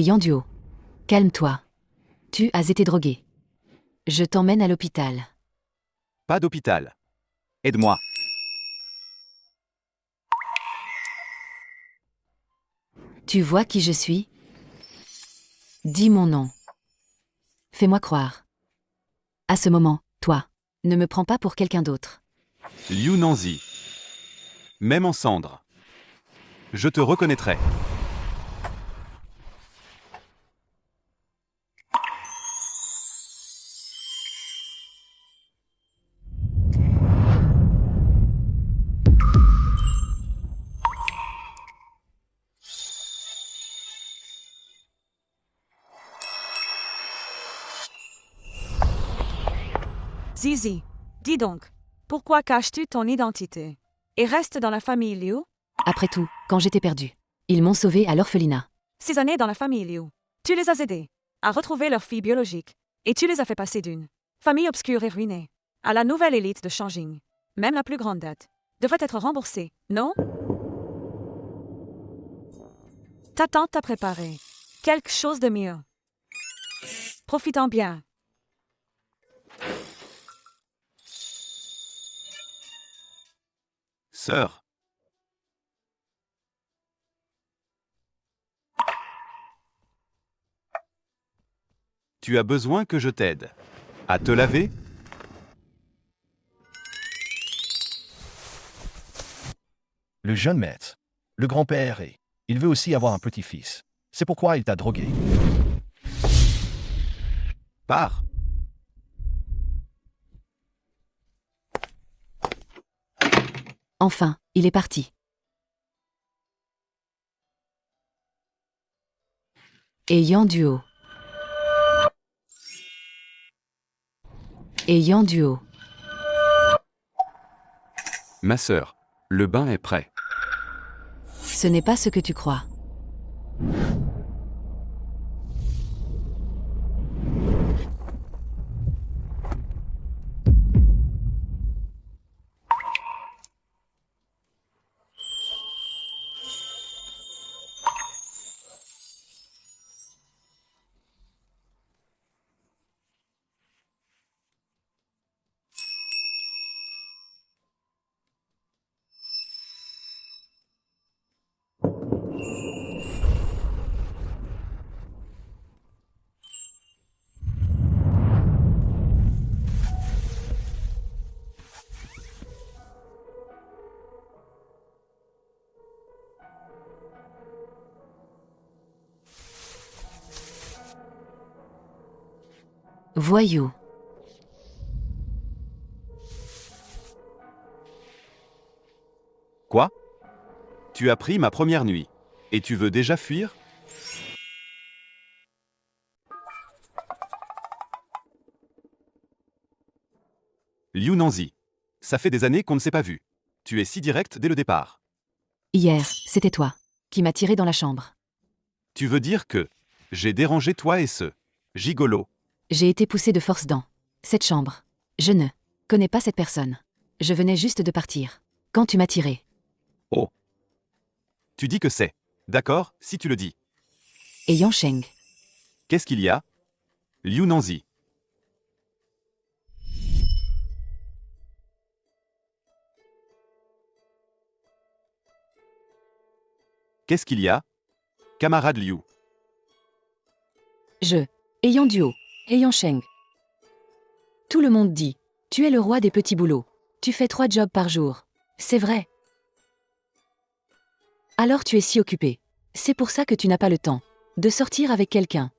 Yanduo. Calme-toi. Tu as été drogué. Je t'emmène à l'hôpital. Pas d'hôpital. Aide-moi. Tu vois qui je suis? Dis mon nom. Fais-moi croire. À ce moment, toi, ne me prends pas pour quelqu'un d'autre. Liu Nanzi. Même en cendres. Je te reconnaîtrai. Zizi, dis donc, pourquoi caches-tu ton identité et restes dans la famille Liu? Après tout, quand j'étais perdue, ils m'ont sauvée à l'orphelinat. 6 années dans la famille Liu. Tu les as aidés à retrouver leur fille biologique et tu les as fait passer d'une famille obscure et ruinée à la nouvelle élite de Shanjing. Même la plus grande dette devrait être remboursée, non? Ta tante t'a préparé quelque chose de mieux. Profitant bien. Sœur. Tu as besoin que je t'aide. À te laver? Le jeune maître, le grand-père et il veut aussi avoir un petit-fils. C'est pourquoi il t'a drogué. Pars. Enfin, il est parti. Yanduo. Yanduo. Ma sœur, le bain est prêt. Ce n'est pas ce que tu crois. Voyou. Quoi? Tu as pris ma première nuit. Et tu veux déjà fuir? Liu Nanzi. Ça fait des années qu'on ne s'est pas vu. Tu es si direct dès le départ. Hier, c'était toi qui m'as tiré dans la chambre. Tu veux dire que j'ai dérangé toi et ce gigolo. J'ai été poussée de force dans cette chambre. Je ne connais pas cette personne. Je venais juste de partir. Quand tu m'as tiré. Oh. Tu dis que c'est. D'accord, si tu le dis. Yansheng. Qu'est-ce qu'il y a? Liu Nanzi. Qu'est-ce qu'il y a? Camarade Liu. Yanduo. Yansheng. Tout le monde dit, tu es le roi des petits boulots. Tu fais 3 jobs par jour. C'est vrai. Alors tu es si occupé. C'est pour ça que tu n'as pas le temps de sortir avec quelqu'un.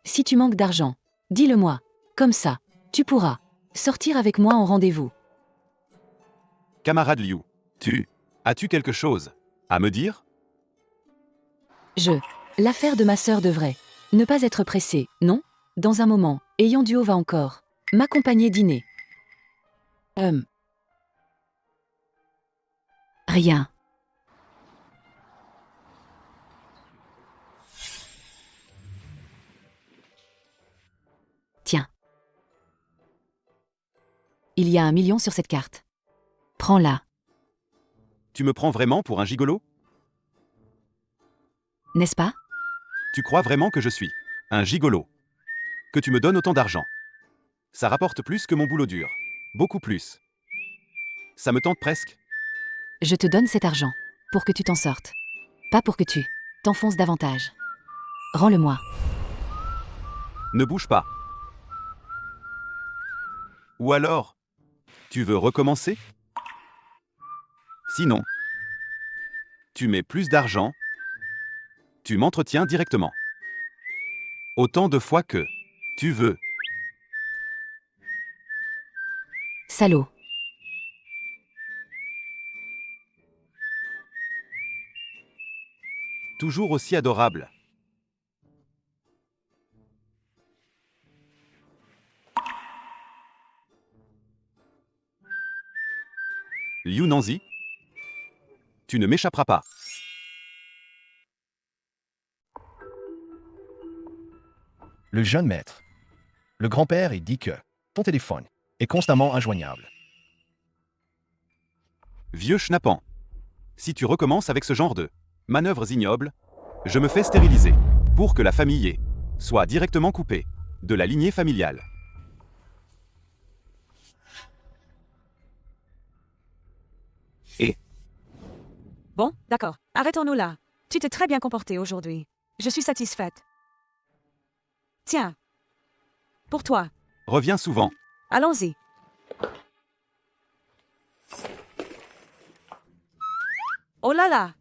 Si tu manques d'argent, dis-le-moi. Comme ça, tu pourras sortir avec moi en rendez-vous. Camarade Liu. As-tu quelque chose à me dire? L'affaire de ma sœur devrait ne pas être pressée, non? Dans un moment, Yanduo va encore m'accompagner dîner. Rien. Tiens. Il y a 1 million sur cette carte. Prends-la, Tu me prends vraiment pour un gigolo? n'est-ce pas? Tu crois vraiment que je suis un gigolo? Que tu me donnes autant d'argent? Ça rapporte plus que mon boulot dur. Beaucoup plus. Ça me tente presque. Je te donne cet argent. Pour que tu t'en sortes. Pas pour que tu t'enfonces davantage. Rends-le-moi. Ne bouge pas. Ou alors, tu veux recommencer? Sinon, tu mets plus d'argent, tu m'entretiens directement. Autant de fois que tu veux. Salaud. Toujours aussi adorable. Liu Nanzi, tu ne m'échapperas pas. Le jeune maître. Le grand-père, il dit que ton téléphone est constamment injoignable. Vieux schnappant. Si tu recommences avec ce genre de manœuvres ignobles, je me fais stériliser pour que la famille soit directement coupée de la lignée familiale. Et Bon, d'accord. Arrêtons-nous là. Tu t'es très bien comporté aujourd'hui. Je suis satisfaite. Tiens. Pour toi. reviens souvent. Allons-y. Oh là là!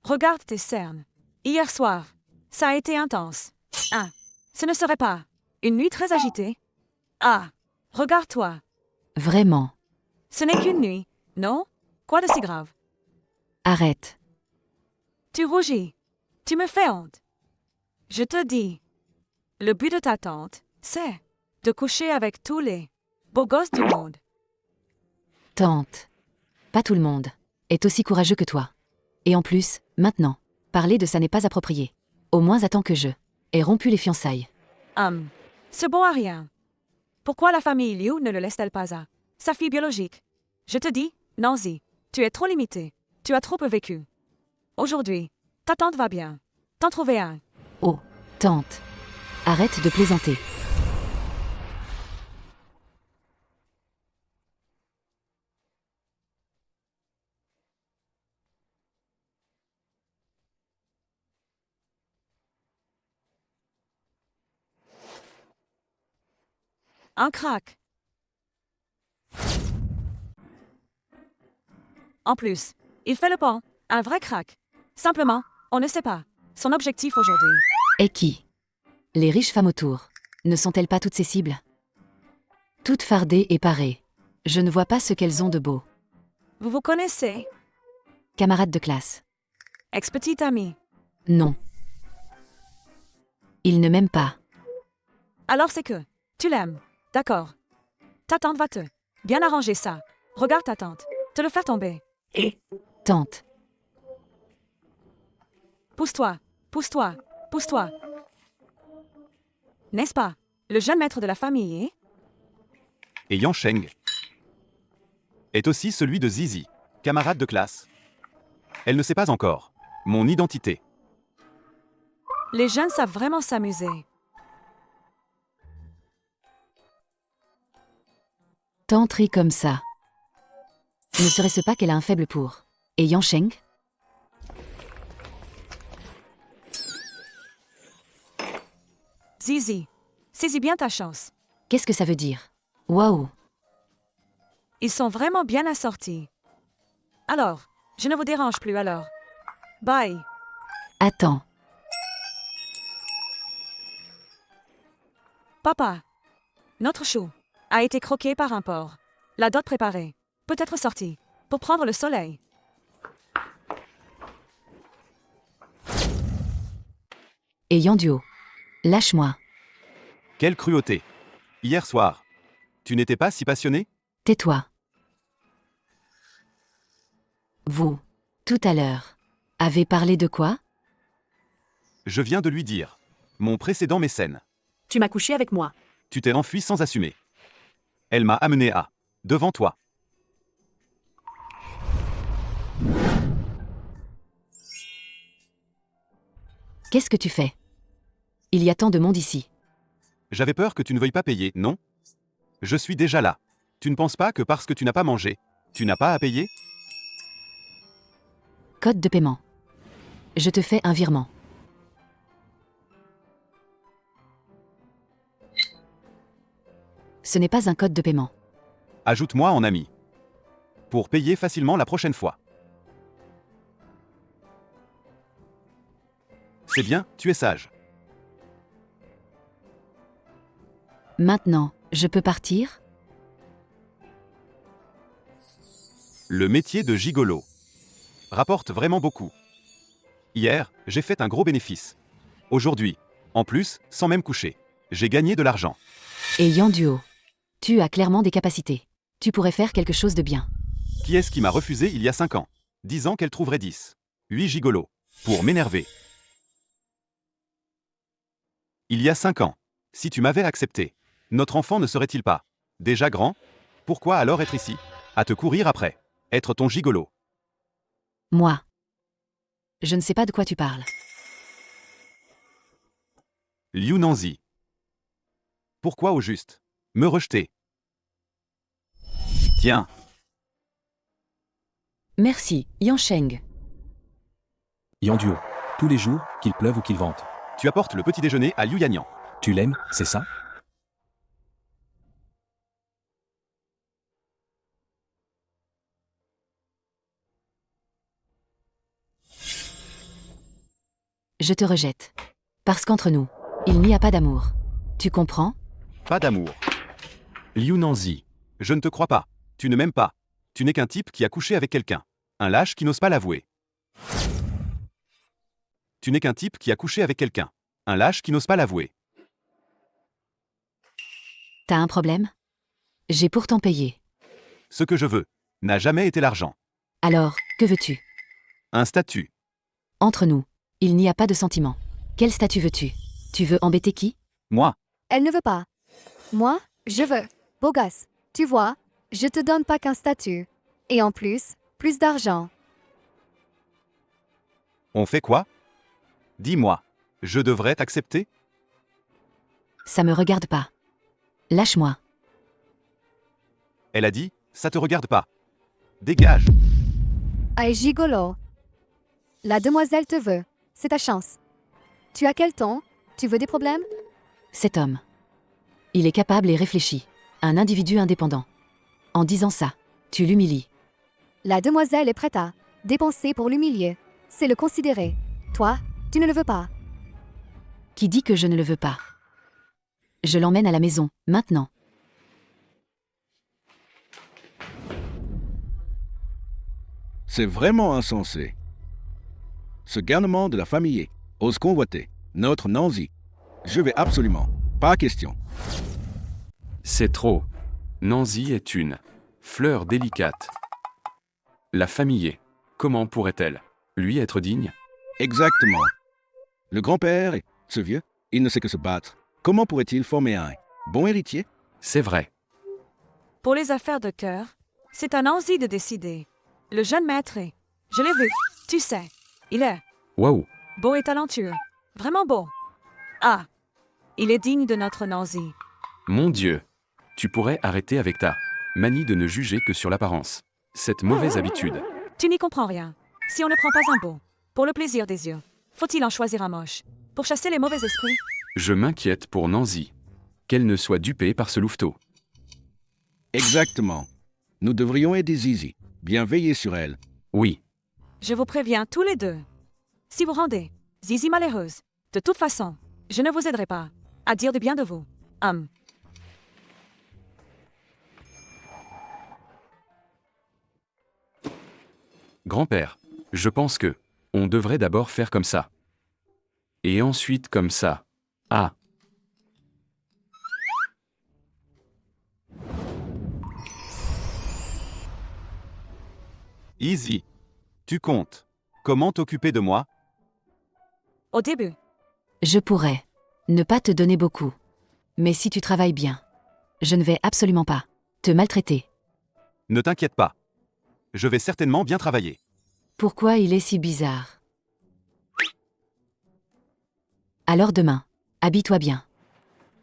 Regarde tes cernes. Hier soir, ça a été intense. Ah, ce ne serait pas une nuit très agitée? Ah, regarde-toi. Vraiment. Ce n'est qu'une nuit, non? Quoi de si grave? Arrête. Tu rougis. Tu me fais honte. Je te dis, le but de ta tante, c'est de coucher avec tous les beaux gosses du monde. Tante. Pas tout le monde est aussi courageux que toi. Et en plus, maintenant, parler de ça n'est pas approprié. Au moins attends que je ai rompu les fiançailles. C'est bon à rien. Pourquoi la famille Liu ne le laisse-t-elle pas à sa fille biologique? Je te dis, Nancy, tu es trop limitée. Tu as trop peu vécu. Aujourd'hui, ta tante va bien. T'en trouver un. Oh, tante. Arrête de plaisanter. Un crack. En plus, il fait le pan. Un vrai crack. Simplement, on ne sait pas. Son objectif aujourd'hui. Et qui? Les riches femmes autour. Ne sont-elles pas toutes ces cibles? Toutes fardées et parées. Je ne vois pas ce qu'elles ont de beau. Vous vous connaissez? Camarades de classe. Ex-petite amie. Non. Ils ne m'aiment pas. Alors c'est que tu l'aimes. D'accord. Ta tante va te bien arranger ça. Regarde ta tante. Te le faire tomber. Tante. Pousse-toi. Pousse-toi. Pousse-toi. N'est-ce pas? Le jeune maître de la famille est... Et Yang Sheng est aussi celui de Zizi, camarade de classe. Elle ne sait pas encore mon identité. Les jeunes savent vraiment s'amuser. Tante rit comme ça. Ne serait-ce pas qu'elle a un faible pour et Yang Sheng? Zizi, saisis bien ta chance. Qu'est-ce que ça veut dire? Waouh! Ils sont vraiment bien assortis. Alors, je ne vous dérange plus alors. Bye. Attends. Papa. Notre chou a été croqué par un porc. La dot préparée peut être sortie pour prendre le soleil. Et Yang Duo. Lâche-moi. Quelle cruauté. Hier soir, tu n'étais pas si passionné? Tais-toi. Vous, tout à l'heure, avez parlé de quoi? Je viens de lui dire. Mon précédent mécène. Tu m'as couché avec moi. Tu t'es enfui sans assumer. Elle m'a amené à devant toi. Qu'est-ce que tu fais? Il y a tant de monde ici. J'avais peur que tu ne veuilles pas payer, non? Je suis déjà là. Tu ne penses pas que parce que tu n'as pas mangé, tu n'as pas à payer? Code de paiement. Je te fais un virement. Ce n'est pas un code de paiement. Ajoute-moi en ami. Pour payer facilement la prochaine fois. C'est bien, tu es sage. Maintenant, je peux partir? Le métier de gigolo rapporte vraiment beaucoup. Hier, j'ai fait un gros bénéfice. Aujourd'hui, en plus, sans même coucher, j'ai gagné de l'argent. Et Yanduo, tu as clairement des capacités. Tu pourrais faire quelque chose de bien. Qui est-ce qui m'a refusé il y a 5 ans, disant qu'elle trouverait 10, 8 gigolos, pour m'énerver? Il y a 5 ans, si tu m'avais accepté, notre enfant ne serait-il pas déjà grand? Pourquoi alors être ici, à te courir après, être ton gigolo? Moi. Je ne sais pas de quoi tu parles. Liu Nanzi. Pourquoi au juste me rejeter? Tiens, Merci, Yansheng. Yanduo, tous les jours, qu'il pleuve ou qu'il vente. tu apportes le petit déjeuner à Liu Yanyan. Tu l'aimes, c'est ça? Je te rejette. Parce qu'entre nous, il n'y a pas d'amour. Tu comprends? Pas d'amour. Liu Nanzi. Je ne te crois pas. Tu ne m'aimes pas. Tu n'es qu'un type qui a couché avec quelqu'un. Un lâche qui n'ose pas l'avouer. Tu n'es qu'un type qui a couché avec quelqu'un. Un lâche qui n'ose pas l'avouer. T'as un problème? J'ai pourtant payé. Ce que je veux n'a jamais été l'argent. Alors, que veux-tu? Un statut. Entre nous, il n'y a pas de sentiment. Quel statut veux-tu? Tu veux embêter qui? Moi, Elle ne veut pas. Moi, je veux. Beau gosse. Tu vois, je te donne pas qu'un statut. Et en plus d'argent. on fait quoi? Dis-moi, je devrais t'accepter? Ça me regarde pas. Lâche-moi. Elle a dit, ça te regarde pas. Dégage. Aïe gigolo. La demoiselle te veut. C'est ta chance. Tu as quel ton? Tu veux des problèmes? Cet homme. Il est capable et réfléchi. Un individu indépendant. En disant ça, tu l'humilies. La demoiselle est prête à dépenser pour l'humilier. C'est le considérer. Toi, tu ne le veux pas. Qui dit que je ne le veux pas? Je l'emmène à la maison, maintenant. C'est vraiment insensé. Ce garnement de la famille ose convoiter notre Nanzi. Je vais absolument. Pas question. C'est trop. Nanzi est une fleur délicate. La famille, comment pourrait-elle lui être digne? Exactement. Le grand-père, ce vieux, il ne sait que se battre. Comment pourrait-il former un bon héritier? C'est vrai. Pour les affaires de cœur, c'est à Nanzi de décider. Le jeune maître est, je l'ai vu, tu sais, il est Waouh. beau et talentueux, vraiment beau. Ah, il est digne de notre Nanzi. Mon Dieu. Tu pourrais arrêter avec ta manie de ne juger que sur l'apparence. Cette mauvaise habitude. Tu n'y comprends rien. Si on ne prend pas un beau, pour le plaisir des yeux, faut-il en choisir un moche, pour chasser les mauvais esprits? Je m'inquiète pour Nanzi. Qu'elle ne soit dupée par ce louveteau. Exactement. Nous devrions aider Zizi. Bien veiller sur elle. Oui. Je vous préviens tous les deux. Si vous rendez Zizi malheureuse, de toute façon, je ne vous aiderai pas à dire du bien de vous. Grand-père, je pense que on devrait d'abord faire comme ça. Et ensuite comme ça. Ah. Easy. Tu comptes. Comment t'occuper de moi? Au début, Je pourrais ne pas te donner beaucoup. Mais si tu travailles bien, je ne vais absolument pas te maltraiter. Ne t'inquiète pas. Je vais certainement bien travailler. Pourquoi il est si bizarre? Alors demain, habille-toi bien.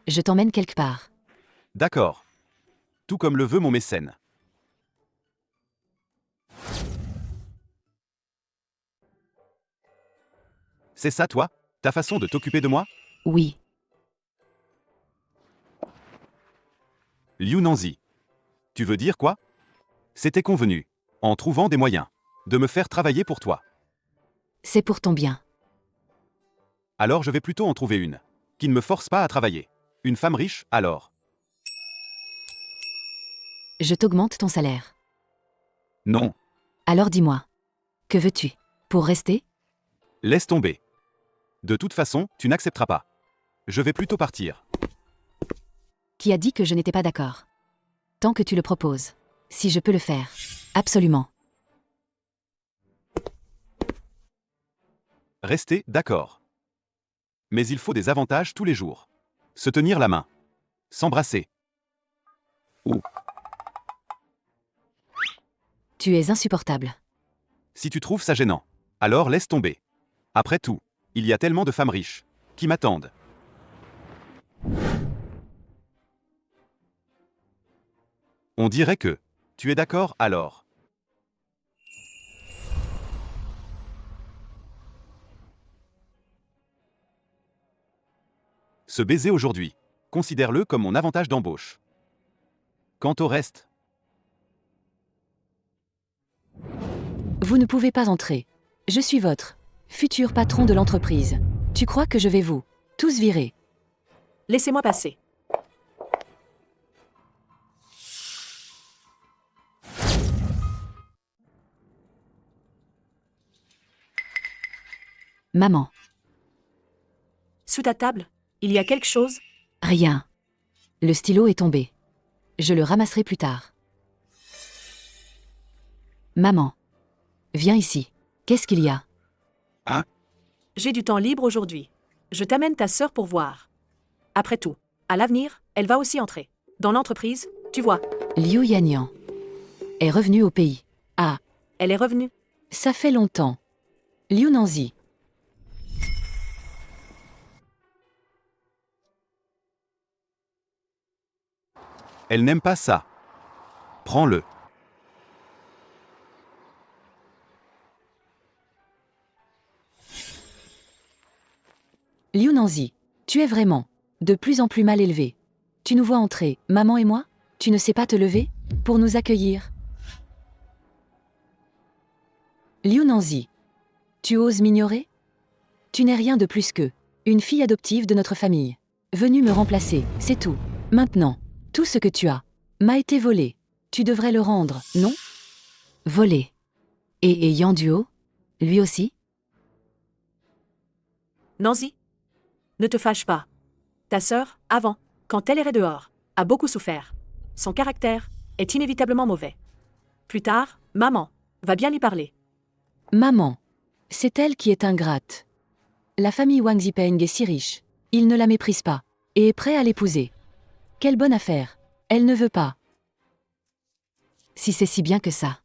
Je t'emmène quelque part. D'accord. Tout comme le veut mon mécène. C'est ça, toi? Ta façon de t'occuper de moi? Oui. Liu Nanzi. Tu veux dire quoi? C'était convenu, en trouvant des moyens, de me faire travailler pour toi. C'est pour ton bien. Alors je vais plutôt en trouver une, qui ne me force pas à travailler. Une femme riche, alors. Je t'augmente ton salaire. Non, Alors dis-moi. Que veux-tu? Pour rester? laisse tomber. De toute façon, tu n'accepteras pas. Je vais plutôt partir. Qui a dit que je n'étais pas d'accord? Tant que tu le proposes. Si je peux le faire. Absolument. Restez d'accord. Mais il faut des avantages tous les jours. Se tenir la main. S'embrasser. Tu es insupportable. Si tu trouves ça gênant, alors laisse tomber. Après tout, il y a tellement de femmes riches qui m'attendent. On dirait que tu es d'accord alors. Ce baiser aujourd'hui, considère-le comme mon avantage d'embauche. Quant au reste, Vous ne pouvez pas entrer. Je suis votre futur patron de l'entreprise. Tu crois que je vais vous tous virer? Laissez-moi passer. Maman. Sous ta table, il y a quelque chose? Rien. Le stylo est tombé. Je le ramasserai plus tard. Maman. Viens ici. Qu'est-ce qu'il y a? J'ai du temps libre aujourd'hui. Je t'amène ta sœur pour voir. Après tout, à l'avenir, elle va aussi entrer. Dans l'entreprise, tu vois, Liu Yanyan est revenu au pays. Ah, elle est revenue. ça fait longtemps. Liu Nanzi. elle n'aime pas ça. Prends-le. Liu Nanzi, tu es vraiment de plus en plus mal élevé. Tu nous vois entrer, maman et moi? Tu ne sais pas te lever pour nous accueillir? Liu Nanzi, tu oses m'ignorer? Tu n'es rien de plus que une fille adoptive de notre famille. Venue me remplacer, c'est tout. Maintenant, tout ce que tu as m'a été volé. Tu devrais le rendre, non? Volé. Et Yang Duo? Lui aussi? Nancy, ne te fâche pas. Ta sœur, avant, quand elle irait dehors, a beaucoup souffert. Son caractère est inévitablement mauvais. Plus tard, maman va bien lui parler. Maman. C'est elle qui est ingrate. La famille Wang Zipeng est si riche. Il ne la méprise pas. Et est prêt à l'épouser. Quelle bonne affaire. Elle ne veut pas. Si c'est si bien que ça.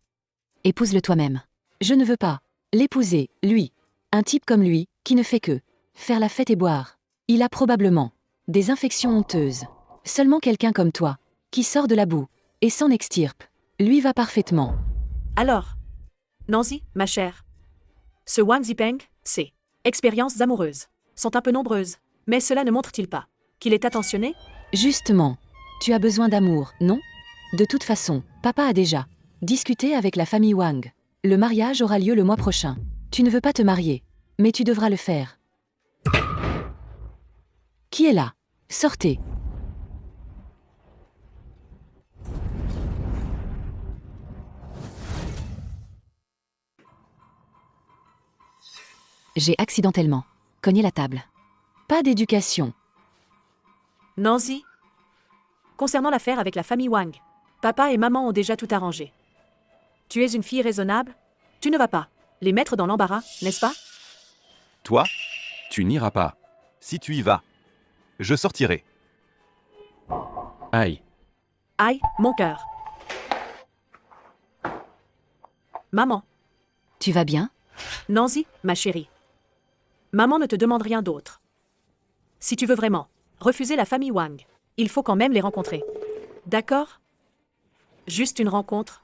Épouse-le toi-même. Je ne veux pas l'épouser, lui. Un type comme lui, qui ne fait que faire la fête et boire. Il a probablement des infections honteuses. Seulement quelqu'un comme toi, qui sort de la boue et s'en extirpe, lui va parfaitement. Alors, Nancy, ma chère, ce Wang Zipeng, ses expériences amoureuses sont un peu nombreuses, mais cela ne montre-t-il pas qu'il est attentionné? Justement, tu as besoin d'amour, non? De toute façon, papa a déjà discuté avec la famille Wang. Le mariage aura lieu le mois prochain. Tu ne veux pas te marier, mais tu devras le faire. Qui est là? Sortez. J'ai accidentellement cogné la table. Pas d'éducation. Nancy, concernant l'affaire avec la famille Wang, papa et maman ont déjà tout arrangé. Tu es une fille raisonnable? Tu ne vas pas les mettre dans l'embarras, n'est-ce pas? Toi, Tu n'iras pas. si tu y vas, je sortirai. Aïe. Aïe, mon cœur. Maman, Tu vas bien? Nancy, ma chérie. Maman ne te demande rien d'autre. Si tu veux vraiment refuser la famille Wang, il faut quand même les rencontrer. D'accord? Juste une rencontre.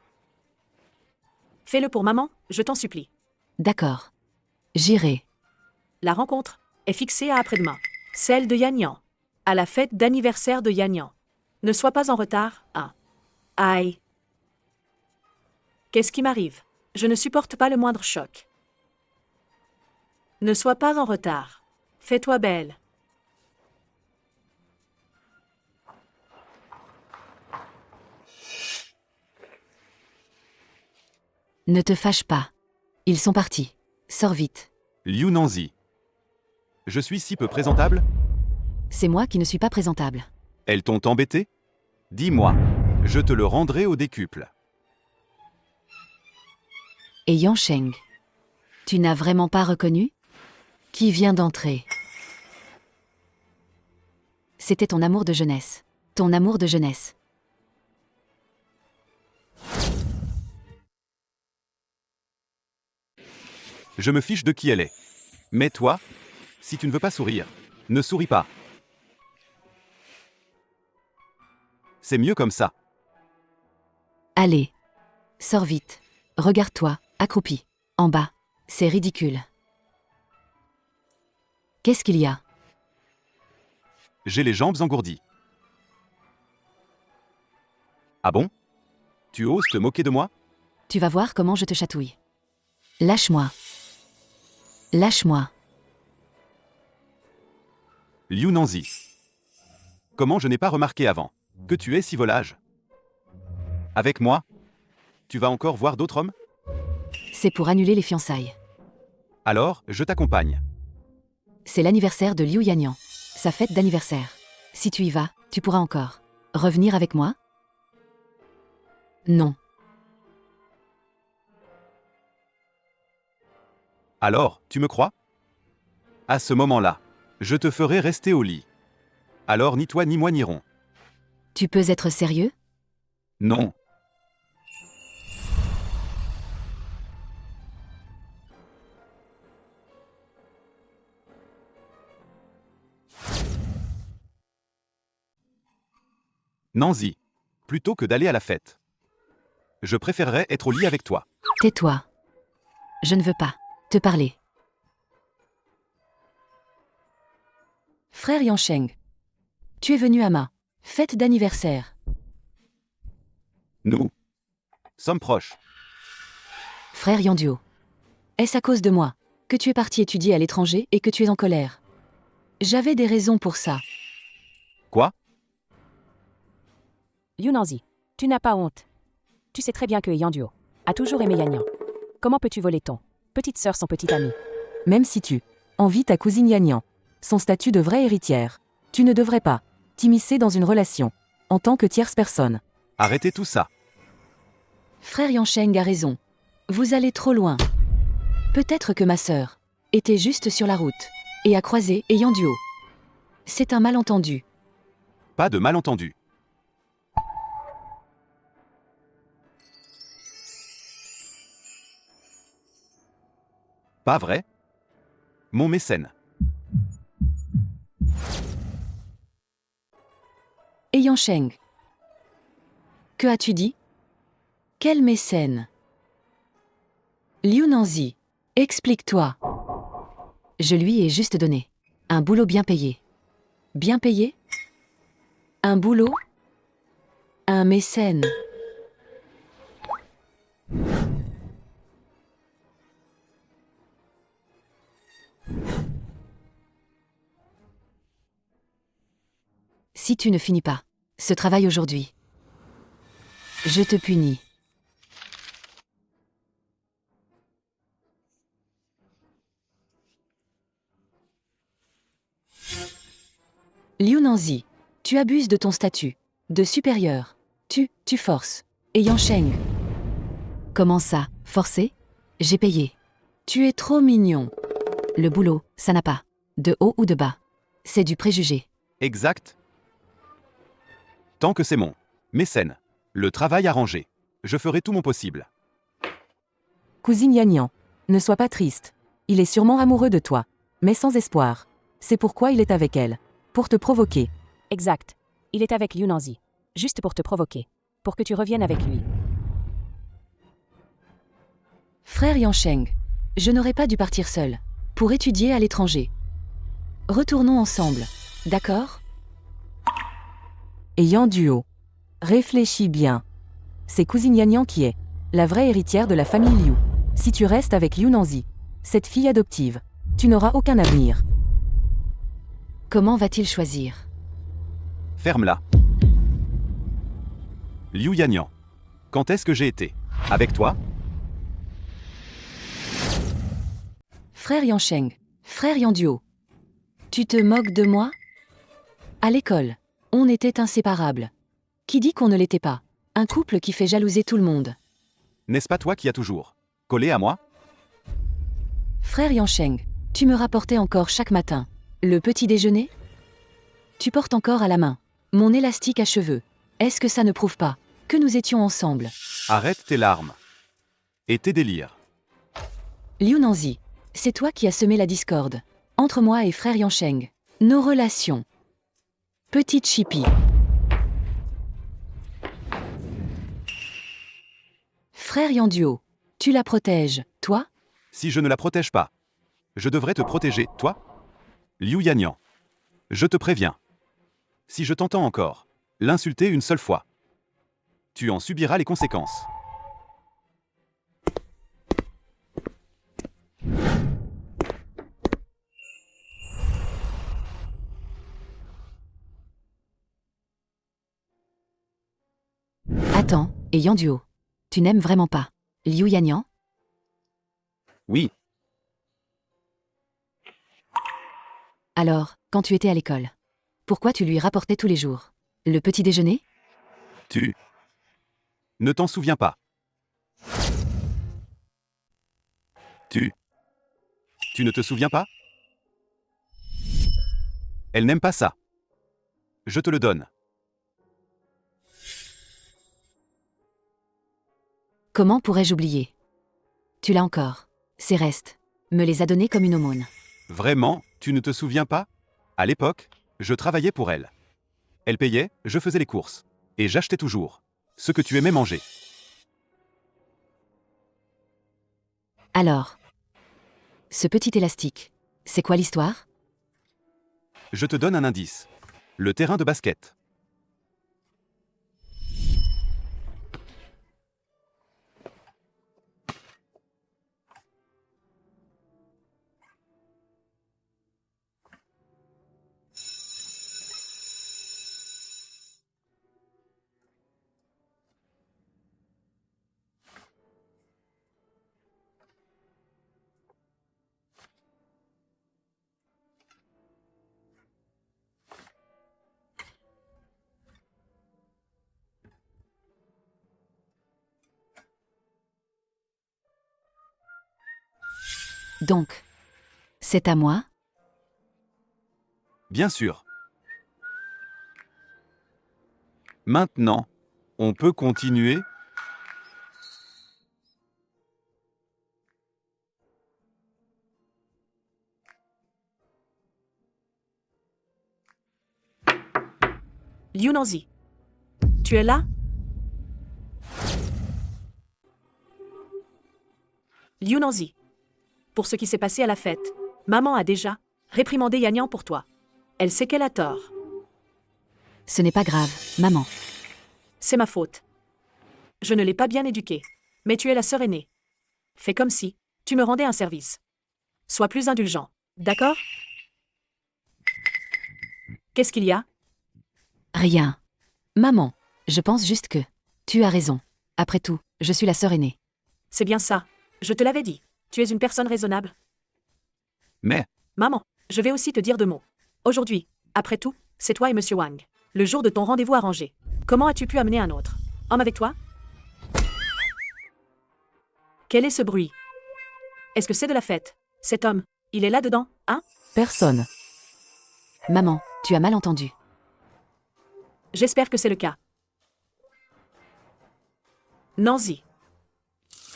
Fais-le pour maman, je t'en supplie. D'accord. J'irai. La rencontre est fixée à après-demain. Celle de Yanyan. À la fête d'anniversaire de Yanyan. Ne sois pas en retard, hein. Aïe. Qu'est-ce qui m'arrive? Je ne supporte pas le moindre choc. Ne sois pas en retard. Fais-toi belle. Ne te fâche pas. Ils sont partis. Sors vite. Liu Nanzi. Je suis si peu présentable? C'est moi qui ne suis pas présentable. Elles t'ont embêté? Dis-moi, je te le rendrai au décuple. Et Yang Sheng. Tu n'as vraiment pas reconnu? Qui vient d'entrer? C'était ton amour de jeunesse. Ton amour de jeunesse. Je me fiche de qui elle est. Mais toi, si tu ne veux pas sourire, ne souris pas. C'est mieux comme ça. Allez. Sors vite. Regarde-toi, accroupi. En bas. C'est ridicule. Qu'est-ce qu'il y a? J'ai les jambes engourdies. Ah bon? Tu oses te moquer de moi? Tu vas voir comment je te chatouille. Lâche-moi. Lâche-moi. Liu Nanzi. Comment je n'ai pas remarqué avant que tu es si volage? Avec moi? Tu vas encore voir d'autres hommes? C'est pour annuler les fiançailles. Alors, je t'accompagne. C'est l'anniversaire de Liu Yanyan. Sa fête d'anniversaire. Si tu y vas, tu pourras encore revenir avec moi? Non. Alors, tu me crois? À ce moment-là, je te ferai rester au lit. Alors ni toi ni moi n'irons. Tu peux être sérieux? Non. Nanzi, plutôt que d'aller à la fête, je préférerais être au lit avec toi. Tais-toi. Je ne veux pas te parler. Frère Yang Sheng, tu es venu à ma fête d'anniversaire. Nous sommes proches. Frère Yanduo, est-ce à cause de moi que tu es parti étudier à l'étranger et que tu es en colère? J'avais des raisons pour ça. Quoi? Liu Nanzi, tu n'as pas honte. Tu sais très bien que Yanduo a toujours aimé Yanyan. Comment peux-tu voler ton petite sœur, son petit ami? Même si tu envies ta cousine Yanyan, son statut de vraie héritière, tu ne devrais pas t'immiscer dans une relation en tant que tierce personne. Arrêtez tout ça. Frère Yang Sheng a raison. Vous allez trop loin. Peut-être que ma sœur était juste sur la route et a croisé Yanduo. C'est un malentendu. Pas de malentendu. Pas vrai? Mon mécène. Yang Sheng. Que as-tu dit? Quel mécène? Liu Nanzi, explique-toi. Je lui ai juste donné un boulot bien payé. Bien payé? Un boulot? Un mécène. Si tu ne finis pas ce travail aujourd'hui, je te punis. Liu Nanzi, tu abuses de ton statut de supérieur. Tu forces. Et Yang Sheng. Comment ça, forcer? J'ai payé. Tu es trop mignon. Le boulot, ça n'a pas de haut ou de bas. C'est du préjugé. Exact. Tant que c'est mon mécène, le travail arrangé, je ferai tout mon possible. Cousine Yanyan, ne sois pas triste. Il est sûrement amoureux de toi, mais sans espoir. C'est pourquoi il est avec elle. Pour te provoquer. Exact. Il est avec Liu Nanzi. Juste pour te provoquer. Pour que tu reviennes avec lui. Frère Yansheng, je n'aurais pas dû partir seul. Pour étudier à l'étranger. Retournons ensemble. D'accord? Et Yan Duo. Réfléchis bien. C'est cousine Yan Yan qui est la vraie héritière de la famille Liu. Si tu restes avec Liu Nanzi, cette fille adoptive, tu n'auras aucun avenir. Comment va-t-il choisir? Ferme-la. Liu Yanyan. Quand est-ce que j'ai été? Avec toi? Frère Yansheng, frère Yanduo. Tu te moques de moi? À l'école, on était inséparables. Qui dit qu'on ne l'était pas? Un couple qui fait jalouser tout le monde. N'est-ce pas toi qui as toujours collé à moi? Frère Yansheng, tu me rapportais encore chaque matin le petit déjeuner? Tu portes encore à la main mon élastique à cheveux. Est-ce que ça ne prouve pas que nous étions ensemble? Arrête tes larmes. Et tes délires. Liu Nanzi, c'est toi qui as semé la discorde entre moi et frère Yansheng. Nos relations. Petite chipie. Frère Yanduo, tu la protèges, toi? Si je ne la protège pas, je devrais te protéger, toi? Liu Yanyan. Je te préviens. Si je t'entends encore l'insulter une seule fois, tu en subiras les conséquences. Attends, et Yanduo, tu n'aimes vraiment pas Liu Yanyan? Oui, Alors, quand tu étais à l'école, pourquoi tu lui rapportais tous les jours le petit déjeuner? tu ne t'en souviens pas. Tu ne te souviens pas? Elle n'aime pas ça. Je te le donne. Comment pourrais-je oublier? Tu l'as encore. Ses restes. Me les a donnés comme une aumône. Vraiment, tu ne te souviens pas? À l'époque, je travaillais pour elle. Elle payait, je faisais les courses. Et j'achetais toujours ce que tu aimais manger. Alors, ce petit élastique, c'est quoi l'histoire? Je te donne un indice. Le terrain de basket. Donc, c'est à moi? Bien sûr. Maintenant, on peut continuer? Liu Nanzi. Tu es là? Liu Nanzi. Pour ce qui s'est passé à la fête, maman a déjà réprimandé Yan Yan pour toi. Elle sait qu'elle a tort. Ce n'est pas grave, maman. C'est ma faute. Je ne l'ai pas bien éduquée. Mais tu es la sœur aînée. Fais comme si tu me rendais un service. Sois plus indulgent, d'accord? Qu'est-ce qu'il y a? Rien. Maman, je pense juste que tu as raison. Après tout, je suis la sœur aînée. C'est bien ça. Je te l'avais dit. Tu es une personne raisonnable. Mais, Maman, je vais aussi te dire 2 mots. Aujourd'hui, après tout, c'est toi et Monsieur Wang. Le jour de ton rendez-vous arrangé. Comment as-tu pu amener un autre homme avec toi? Quel est ce bruit? Est-ce que c'est de la fête? Cet homme, il est là-dedans, hein? Personne. Maman, tu as mal entendu. J'espère que c'est le cas. Nanzi.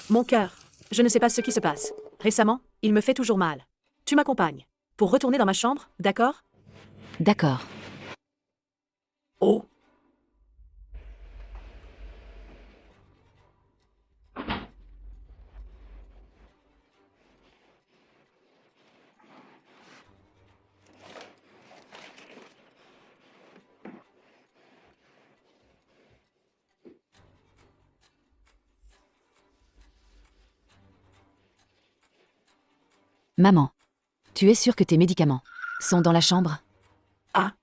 Mon cœur, je ne sais pas ce qui se passe. Récemment, il me fait toujours mal. Tu m'accompagnes. Pour retourner dans ma chambre, d'accord? D'accord. Oh. Maman, tu es sûre que tes médicaments sont dans la chambre? Ah.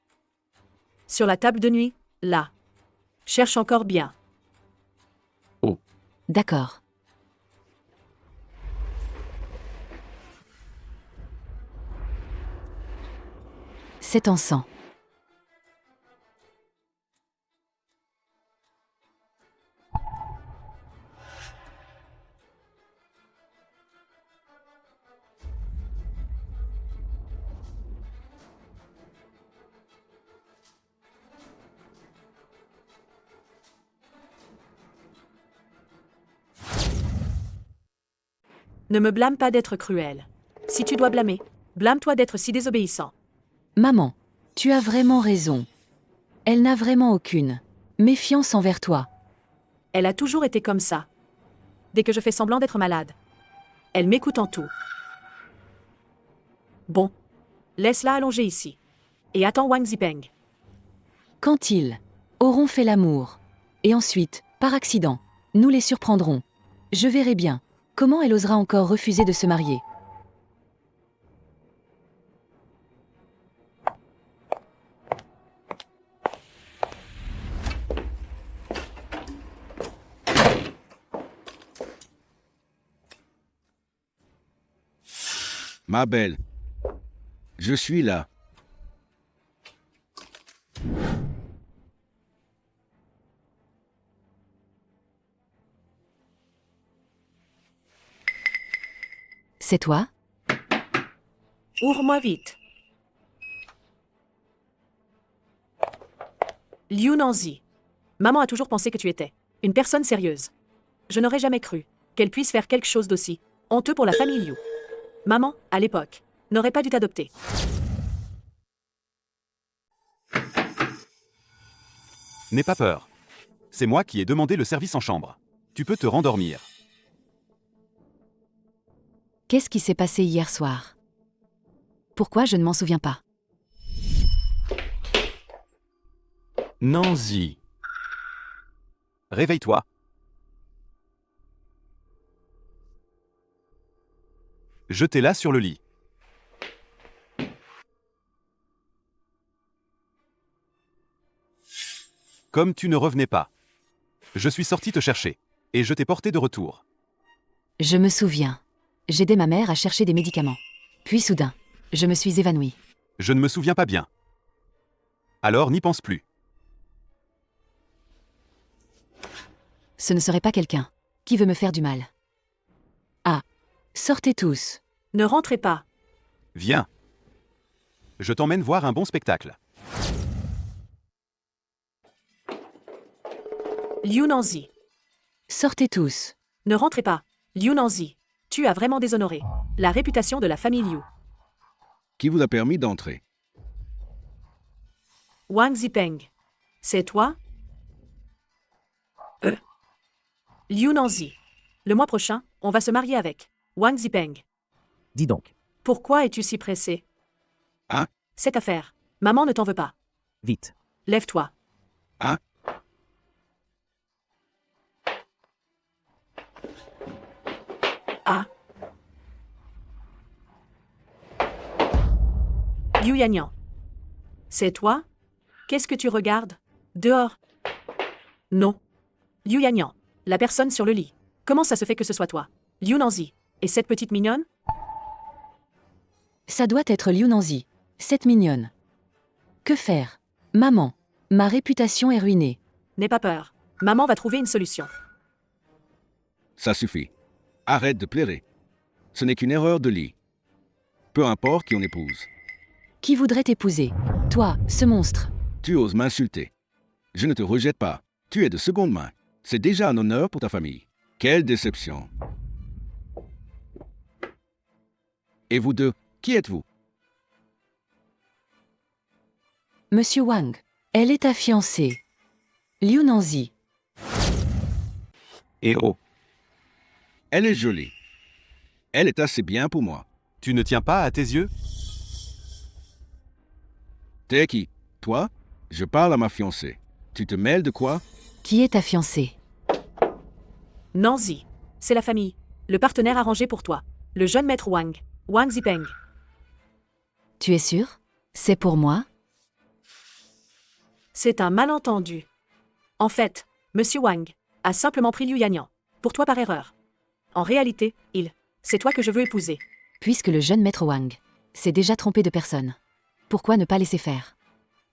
Sur la table de nuit, là. Cherche encore bien. D'accord. C'est en sang. Ne me blâme pas d'être cruel. Si tu dois blâmer, blâme-toi d'être si désobéissant. Maman, tu as vraiment raison. Elle n'a vraiment aucune méfiance envers toi. Elle a toujours été comme ça. Dès que je fais semblant d'être malade. Elle m'écoute en tout. Bon. Laisse-la allonger ici. Et attends Wang Zipeng. Quand ils auront fait l'amour, et ensuite, par accident, nous les surprendrons. Je verrai bien comment elle osera encore refuser de se marier. Ma belle, je suis là. C'est toi? Ouvre-moi vite. Liu Nanzi. Maman a toujours pensé que tu étais une personne sérieuse. Je n'aurais jamais cru qu'elle puisse faire quelque chose d'aussi honteux pour la famille Liu. Maman, à l'époque, n'aurait pas dû t'adopter. N'aie pas peur. C'est moi qui ai demandé le service en chambre. Tu peux te rendormir. Qu'est-ce qui s'est passé hier soir? Pourquoi je ne m'en souviens pas? Nanzi. Réveille-toi. Jetez-la sur le lit. Comme tu ne revenais pas. Je suis sorti te chercher. Et je t'ai porté de retour. Je me souviens. J'aidais ma mère à chercher des médicaments. Puis soudain, je me suis évanouie. Je ne me souviens pas bien. Alors n'y pense plus. Ce ne serait pas quelqu'un qui veut me faire du mal. Ah, sortez tous. Ne rentrez pas. Viens. Je t'emmène voir un bon spectacle. Liu Nanzi. Sortez tous. Ne rentrez pas. Liu Nanzi. Tu as vraiment déshonoré la réputation de la famille Liu. Qui vous a permis d'entrer? Wang Zipeng. C'est toi? Liu Nanzi. Le mois prochain, on va se marier avec Wang Zipeng. Dis donc, Pourquoi es-tu si pressé? Ah? Cette affaire. Maman ne t'en veut pas. vite. Lève-toi. Ah? Ah. Liu Yanyan. C'est toi? Qu'est-ce que tu regardes? Dehors. Non. Liu Yanyan. La personne sur le lit. Comment ça se fait que ce soit toi? Liu Nanzi. Et cette petite mignonne? Ça doit être Liu Nanzi. Cette mignonne. Que faire? Maman, ma réputation est ruinée. N'aie pas peur. Maman va trouver une solution. Ça suffit. Arrête de plairer. Ce n'est qu'une erreur de lit. Peu importe qui on épouse. Qui voudrait t'épouser? Toi, ce monstre. Tu oses m'insulter. Je ne te rejette pas. Tu es de seconde main. C'est déjà un honneur pour ta famille. Quelle déception. Et vous deux, qui êtes-vous? Monsieur Wang. Elle est ta fiancée. Liu Nanzi. Et oh, Elle est jolie. Elle est assez bien pour moi. tu ne tiens pas à tes yeux? T'es qui? Toi? Je parle à ma fiancée. Tu te mêles de quoi? Qui est ta fiancée? Nanzi. C'est la famille. Le partenaire arrangé pour toi. Le jeune maître Wang. Wang Zipeng. Tu es sûr? C'est pour moi? C'est un malentendu. En fait, Monsieur Wang a simplement pris Liu Yanyan. Pour toi par erreur. En réalité, c'est toi que je veux épouser. Puisque le jeune maître Wang s'est déjà trompé de personne, pourquoi ne pas laisser faire?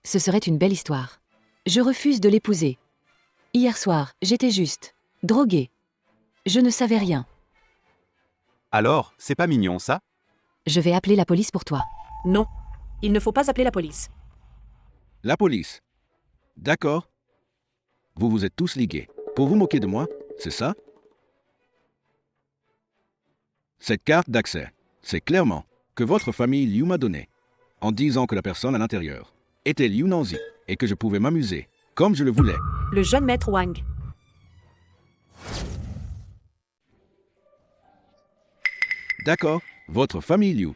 Ce serait une belle histoire. Je refuse de l'épouser. Hier soir, j'étais juste droguée. Je ne savais rien. Alors, c'est pas mignon ça? Je vais appeler la police pour toi. Non. Il ne faut pas appeler la police. La police. D'accord. Vous vous êtes tous ligués. Pour vous moquer de moi, c'est ça? Cette carte d'accès, c'est clairement que votre famille Liu m'a donnée, en disant que la personne à l'intérieur était Liu Nanzi et que je pouvais m'amuser comme je le voulais. Le jeune maître Wang. D'accord, votre famille Liu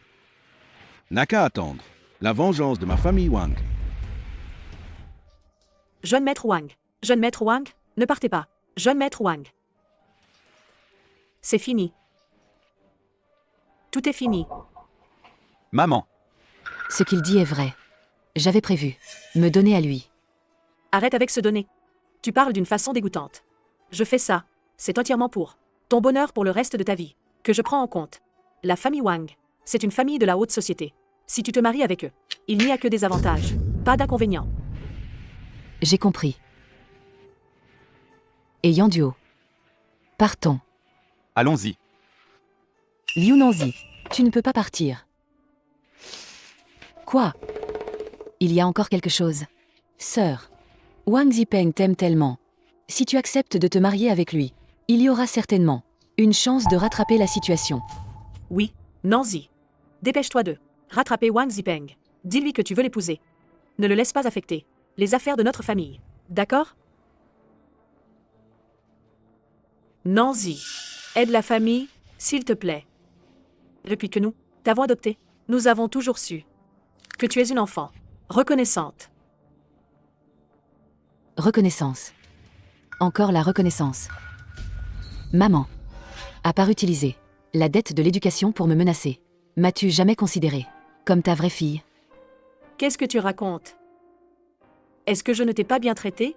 n'a qu'à attendre la vengeance de ma famille Wang. Jeune maître Wang. Jeune maître Wang, ne partez pas. Jeune maître Wang. C'est fini. Tout est fini. Maman, Ce qu'il dit est vrai. J'avais prévu me donner à lui. Arrête avec ce donner. Tu parles d'une façon dégoûtante. Je fais ça. C'est entièrement pour ton bonheur pour le reste de ta vie, que je prends en compte. La famille Wang, c'est une famille de la haute société. Si tu te maries avec eux, il n'y a que des avantages, pas d'inconvénients. J'ai compris. Et Yanduo. Partons. allons-y. Liu Nanzi, tu ne peux pas partir. Quoi? Il y a encore quelque chose. Sœur, Wang Zipeng t'aime tellement. Si tu acceptes de te marier avec lui, il y aura certainement une chance de rattraper la situation. Oui, Nanzi. Dépêche-toi de rattraper Wang Zipeng. Dis-lui que tu veux l'épouser. Ne le laisse pas affecter les affaires de notre famille. D'accord? Nanzi, aide la famille, s'il te plaît. Depuis que nous t'avons adopté, nous avons toujours su que tu es une enfant reconnaissante. Reconnaissance. Encore la reconnaissance. Maman. À part utiliser la dette de l'éducation pour me menacer, m'as-tu jamais considérée comme ta vraie fille? Qu'est-ce que tu racontes? Est-ce que je ne t'ai pas bien traité?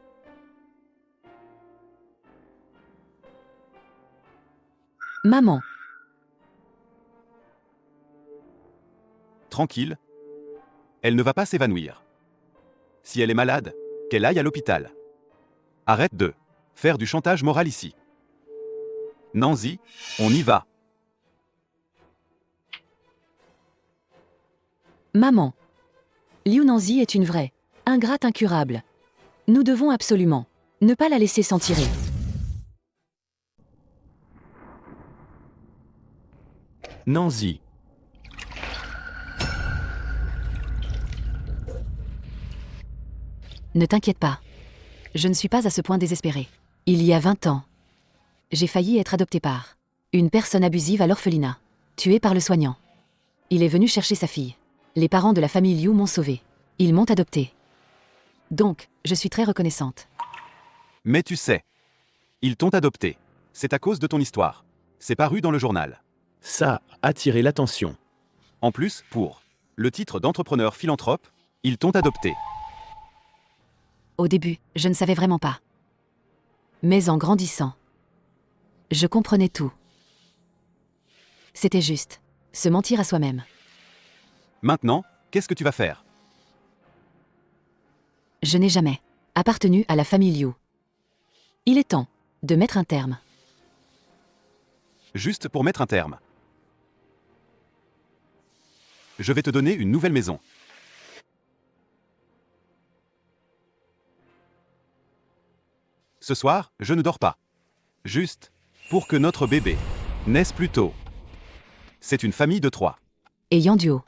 Maman. Tranquille. Elle ne va pas s'évanouir. Si elle est malade, qu'elle aille à l'hôpital. Arrête de faire du chantage moral ici. Nanzi, on y va. Maman. Liu Nanzi est une vraie ingrate incurable. Nous devons absolument ne pas la laisser s'en tirer. Nanzi. Ne t'inquiète pas. Je ne suis pas à ce point désespéré. Il y a 20 ans, j'ai failli être adoptée par une personne abusive à l'orphelinat, tuée par le soignant. Il est venu chercher sa fille. Les parents de la famille Liu m'ont sauvée. Ils m'ont adoptée. Donc, je suis très reconnaissante. Mais tu sais, ils t'ont adopté. C'est à cause de ton histoire. C'est paru dans le journal. Ça a attiré l'attention. En plus, pour le titre d'entrepreneur philanthrope, ils t'ont adopté. Au début, je ne savais vraiment pas. Mais en grandissant, je comprenais tout. C'était juste se mentir à soi-même. Maintenant, qu'est-ce que tu vas faire? Je n'ai jamais appartenu à la famille Liu. Il est temps de mettre un terme. Juste pour mettre un terme. Je vais te donner une nouvelle maison. Ce soir, je ne dors pas. Juste pour que notre bébé naisse plus tôt. C'est une famille de 3. Et Yanduo.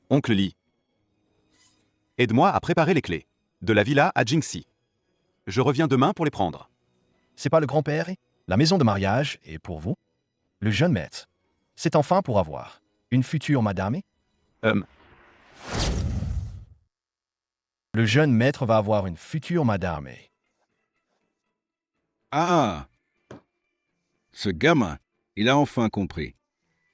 Oncle Lee. Aide-moi à préparer les clés. De la villa à Jinxie. Je reviens demain pour les prendre. C'est pas le grand-père? La maison de mariage est pour vous? Le jeune maître. C'est enfin pour avoir une future madame? Le jeune maître va avoir une future madame. Ah! Ce gamin, il a enfin compris.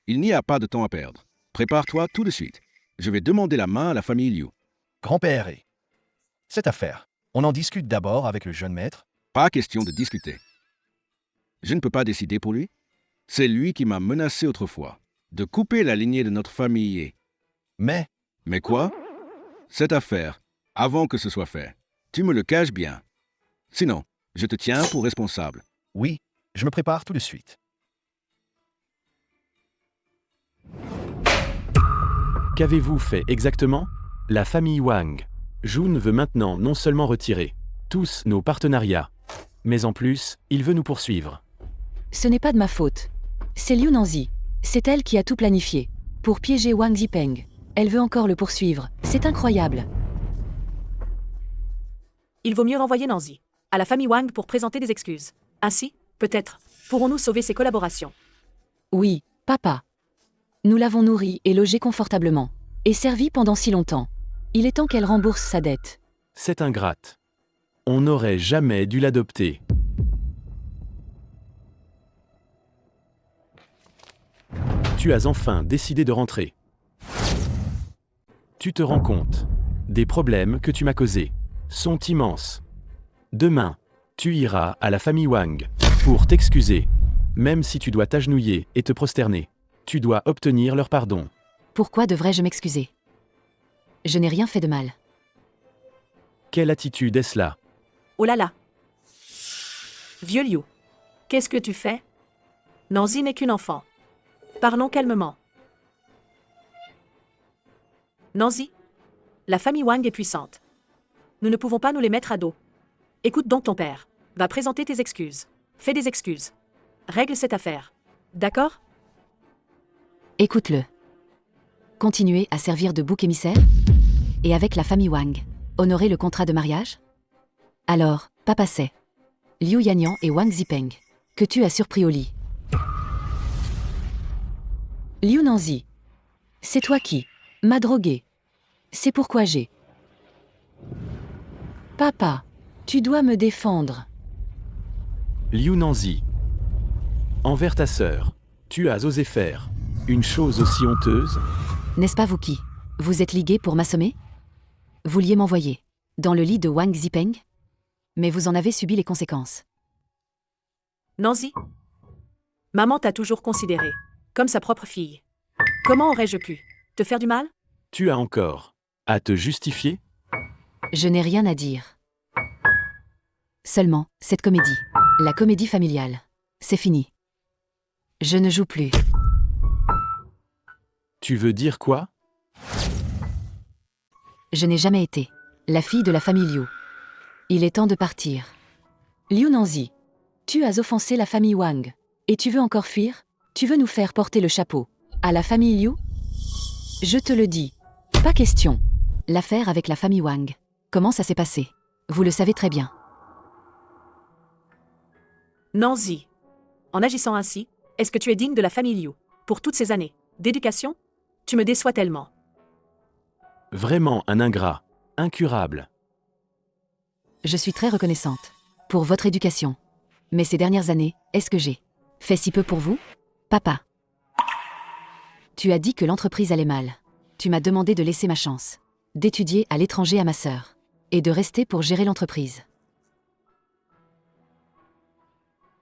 Il n'y a pas de temps à perdre. Prépare-toi tout de suite. Je vais demander la main à la famille Liu. Grand-père, cette affaire, on en discute d'abord avec le jeune maître? Pas question de discuter. Je ne peux pas décider pour lui. C'est lui qui m'a menacé autrefois de couper la lignée de notre famille. Mais quoi? Cette affaire, avant que ce soit fait, tu me le caches bien. Sinon, je te tiens pour responsable. Oui, je me prépare tout de suite. Qu'avez-vous fait exactement? La famille Wang. Jun veut maintenant non seulement retirer tous nos partenariats, mais en plus, il veut nous poursuivre. Ce n'est pas de ma faute. C'est Liu Nanzi. C'est elle qui a tout planifié. Pour piéger Wang Zipeng. Elle veut encore le poursuivre. C'est incroyable. Il vaut mieux renvoyer Nanzi à la famille Wang pour présenter des excuses. Ainsi, peut-être, pourrons-nous sauver ses collaborations. Oui, papa. Nous l'avons nourrie et logée confortablement. Et servie pendant si longtemps. Il est temps qu'elle rembourse sa dette. C'est ingrate. On n'aurait jamais dû l'adopter. Tu as enfin décidé de rentrer. Tu te rends compte. Des problèmes que tu m'as causés sont immenses. Demain, tu iras à la famille Wang pour t'excuser. Même si tu dois t'agenouiller et te prosterner, tu dois obtenir leur pardon. Pourquoi devrais-je m'excuser? Je n'ai rien fait de mal. Quelle attitude est-ce là? Oh là là! Vieux Liu, qu'est-ce que tu fais? Nanzi n'est qu'une enfant. Parlons calmement. Nanzi, la famille Wang est puissante. Nous ne pouvons pas nous les mettre à dos. Écoute donc ton père. Va présenter tes excuses. Fais des excuses. Règle cette affaire. D'accord? Écoute-le. Continuer à servir de bouc émissaire? Et avec la famille Wang, honorer le contrat de mariage? Alors, papa sait. Liu Yanyan et Wang Zipeng, que tu as surpris au lit. Liu Nanzi, c'est toi qui m'as drogué. C'est pourquoi j'ai... Papa, tu dois me défendre. Liu Nanzi. Envers ta sœur, tu as osé faire une chose aussi honteuse? N'est-ce pas vous qui vous êtes ligués pour m'assommer? Vouliez m'envoyer dans le lit de Wang Zipeng? Mais vous en avez subi les conséquences. Nanzi, maman t'a toujours considéré comme sa propre fille. Comment aurais-je pu te faire du mal? Tu as encore à te justifier? Je n'ai rien à dire. Seulement, cette comédie, la comédie familiale, c'est fini. Je ne joue plus. Tu veux dire quoi? Je n'ai jamais été la fille de la famille Liu. Il est temps de partir. Liu Nanzi, tu as offensé la famille Wang. Et tu veux encore fuir? Tu veux nous faire porter le chapeau à la famille Liu? Je te le dis, pas question. L'affaire avec la famille Wang, comment ça s'est passé? Vous le savez très bien. Nanzi, en agissant ainsi, est-ce que tu es digne de la famille Liu? Pour toutes ces années d'éducation? Tu me déçois tellement. Vraiment un ingrat, incurable. Je suis très reconnaissante pour votre éducation. Mais ces dernières années, est-ce que j'ai fait si peu pour vous? Papa. Tu as dit que l'entreprise allait mal. Tu m'as demandé de laisser ma chance, d'étudier à l'étranger à ma sœur, et de rester pour gérer l'entreprise.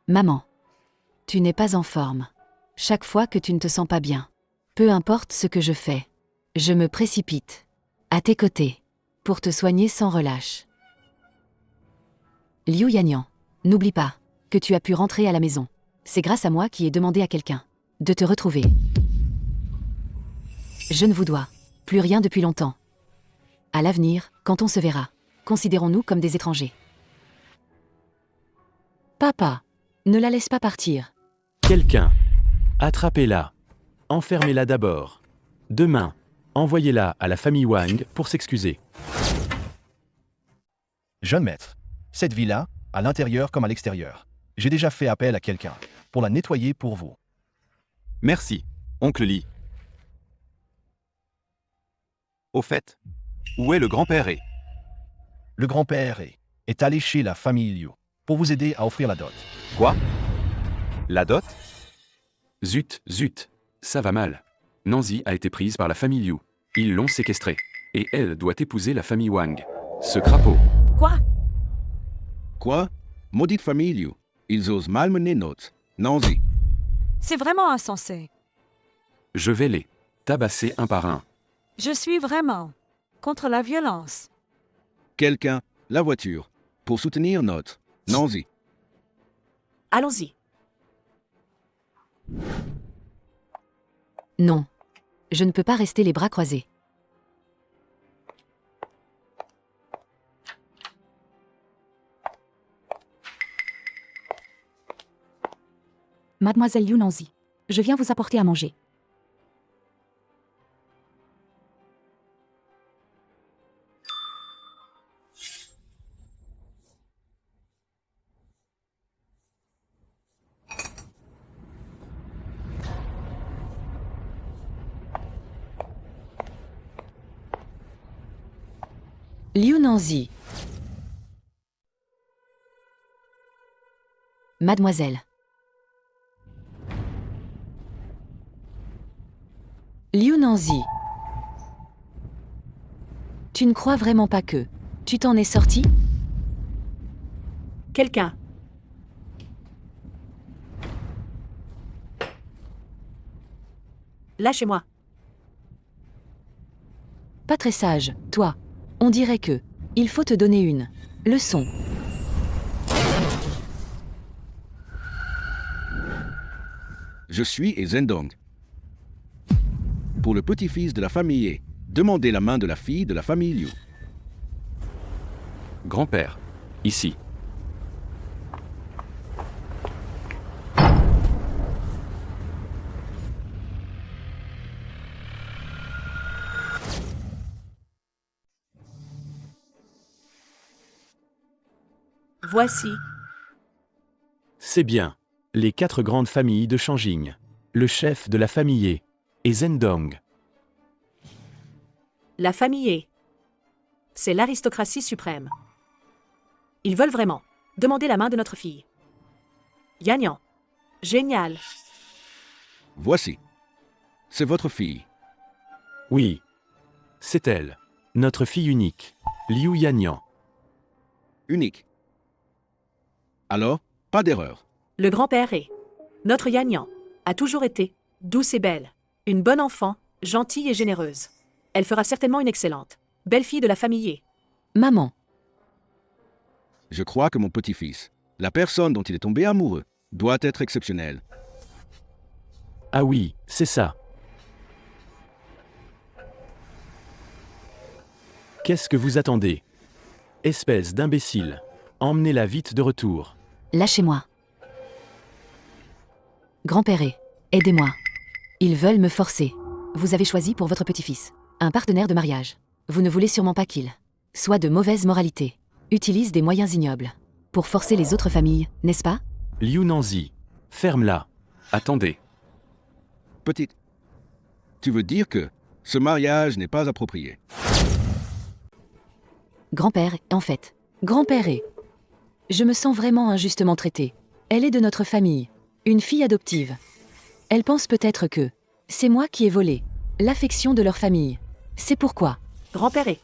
Maman, tu n'es pas en forme. Chaque fois que tu ne te sens pas bien, peu importe ce que je fais, je me précipite à tes côtés pour te soigner sans relâche. Liu Yanyan, n'oublie pas que tu as pu rentrer à la maison. C'est grâce à moi qui ai demandé à quelqu'un de te retrouver. Je ne vous dois plus rien depuis longtemps. À l'avenir, quand on se verra, considérons-nous comme des étrangers. Papa, ne la laisse pas partir. Quelqu'un. Attrapez-la. Enfermez-la d'abord. Demain, Envoyez-la à la famille Wang pour s'excuser. Jeune maître, cette villa, à l'intérieur comme à l'extérieur, j'ai déjà fait appel à quelqu'un pour la nettoyer pour vous. Merci, oncle Li. Au fait, où est le grand-père et Le grand-père est allé chez la famille Liu pour vous aider à offrir la dot. Quoi? La dot? Zut, zut. Ça va mal. Nancy a été prise par la famille Liu. Ils l'ont séquestrée. Et elle doit épouser la famille Wang. Ce crapaud. Quoi? Quoi? Maudite famille Liu. Ils osent malmener notre Nancy. C'est vraiment insensé. Je vais les tabasser un par un. Je suis vraiment contre la violence. Quelqu'un, la voiture, pour soutenir notre Nancy. Allons-y. Non. Je ne peux pas rester les bras croisés. Mademoiselle Liu Nancy, je viens vous apporter à manger. Liu Nanzi. Mademoiselle. Liu Nanzi. Tu ne crois vraiment pas que tu t'en es sorti? Quelqu'un. Lâchez-moi. Pas très sage, toi. On dirait que il faut te donner une leçon. Je suis Zhendong. Pour le petit-fils de la famille, demandez la main de la fille de la famille Liu. Grand-père. Ici. Voici. C'est bien. Les 4 grandes familles de Shanjing. Le chef de la famille est Zhendong. La famille est. C'est l'aristocratie suprême. Ils veulent vraiment demander la main de notre fille. Yanyan. Génial. Voici. C'est votre fille. Oui. C'est elle. Notre fille unique. Liu Yanyan. Unique. Alors, pas d'erreur. Le grand-père est. Notre Yanyan a toujours été douce et belle. Une bonne enfant, gentille et généreuse. Elle fera certainement une excellente belle-fille de la famille. Maman. Je crois que mon petit-fils, la personne dont il est tombé amoureux, doit être exceptionnel. Ah oui, c'est ça. Qu'est-ce que vous attendez? Espèce d'imbécile. Emmenez-la vite de retour. Lâchez-moi. Grand-père, aidez-moi. Ils veulent me forcer. Vous avez choisi pour votre petit-fils un partenaire de mariage. Vous ne voulez sûrement pas qu'il soit de mauvaise moralité, utilise des moyens ignobles pour forcer les autres familles, n'est-ce pas? Liu Nanzi. Ferme-la. Attendez. Petite. Tu veux dire que ce mariage n'est pas approprié? Grand-père, en fait. Grand-père, je me sens vraiment injustement traitée. Elle est de notre famille. Une fille adoptive. Elle pense peut-être que c'est moi qui ai volé l'affection de leur famille. C'est pourquoi. Grand-père est.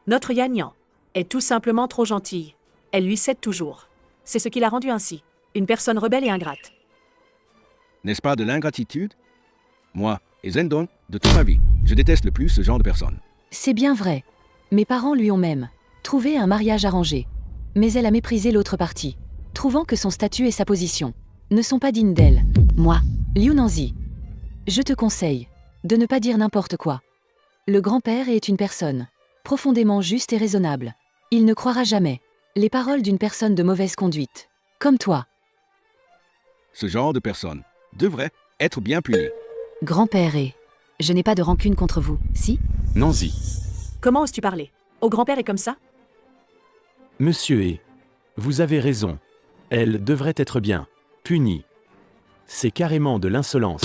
Notre Yanyan est tout simplement trop gentille. Elle lui cède toujours. C'est ce qui l'a rendue ainsi. Une personne rebelle et ingrate. N'est-ce pas de l'ingratitude? Moi, et Zhendong, de toute ma vie, je déteste le plus ce genre de personne. C'est bien vrai. Mes parents lui ont même trouvé un mariage arrangé. Mais elle a méprisé l'autre partie, trouvant que son statut et sa position ne sont pas dignes d'elle. Moi, Liu Nanzi, je te conseille de ne pas dire n'importe quoi. Le grand-père est une personne profondément juste et raisonnable. Il ne croira jamais les paroles d'une personne de mauvaise conduite, comme toi. Ce genre de personne devrait être bien puni. Grand-père Je n'ai pas de rancune contre vous, si? Nancy. Comment oses-tu parler? Au grand-père est comme ça? Monsieur est. Vous avez raison. Elle devrait être bien punie. C'est carrément de l'insolence.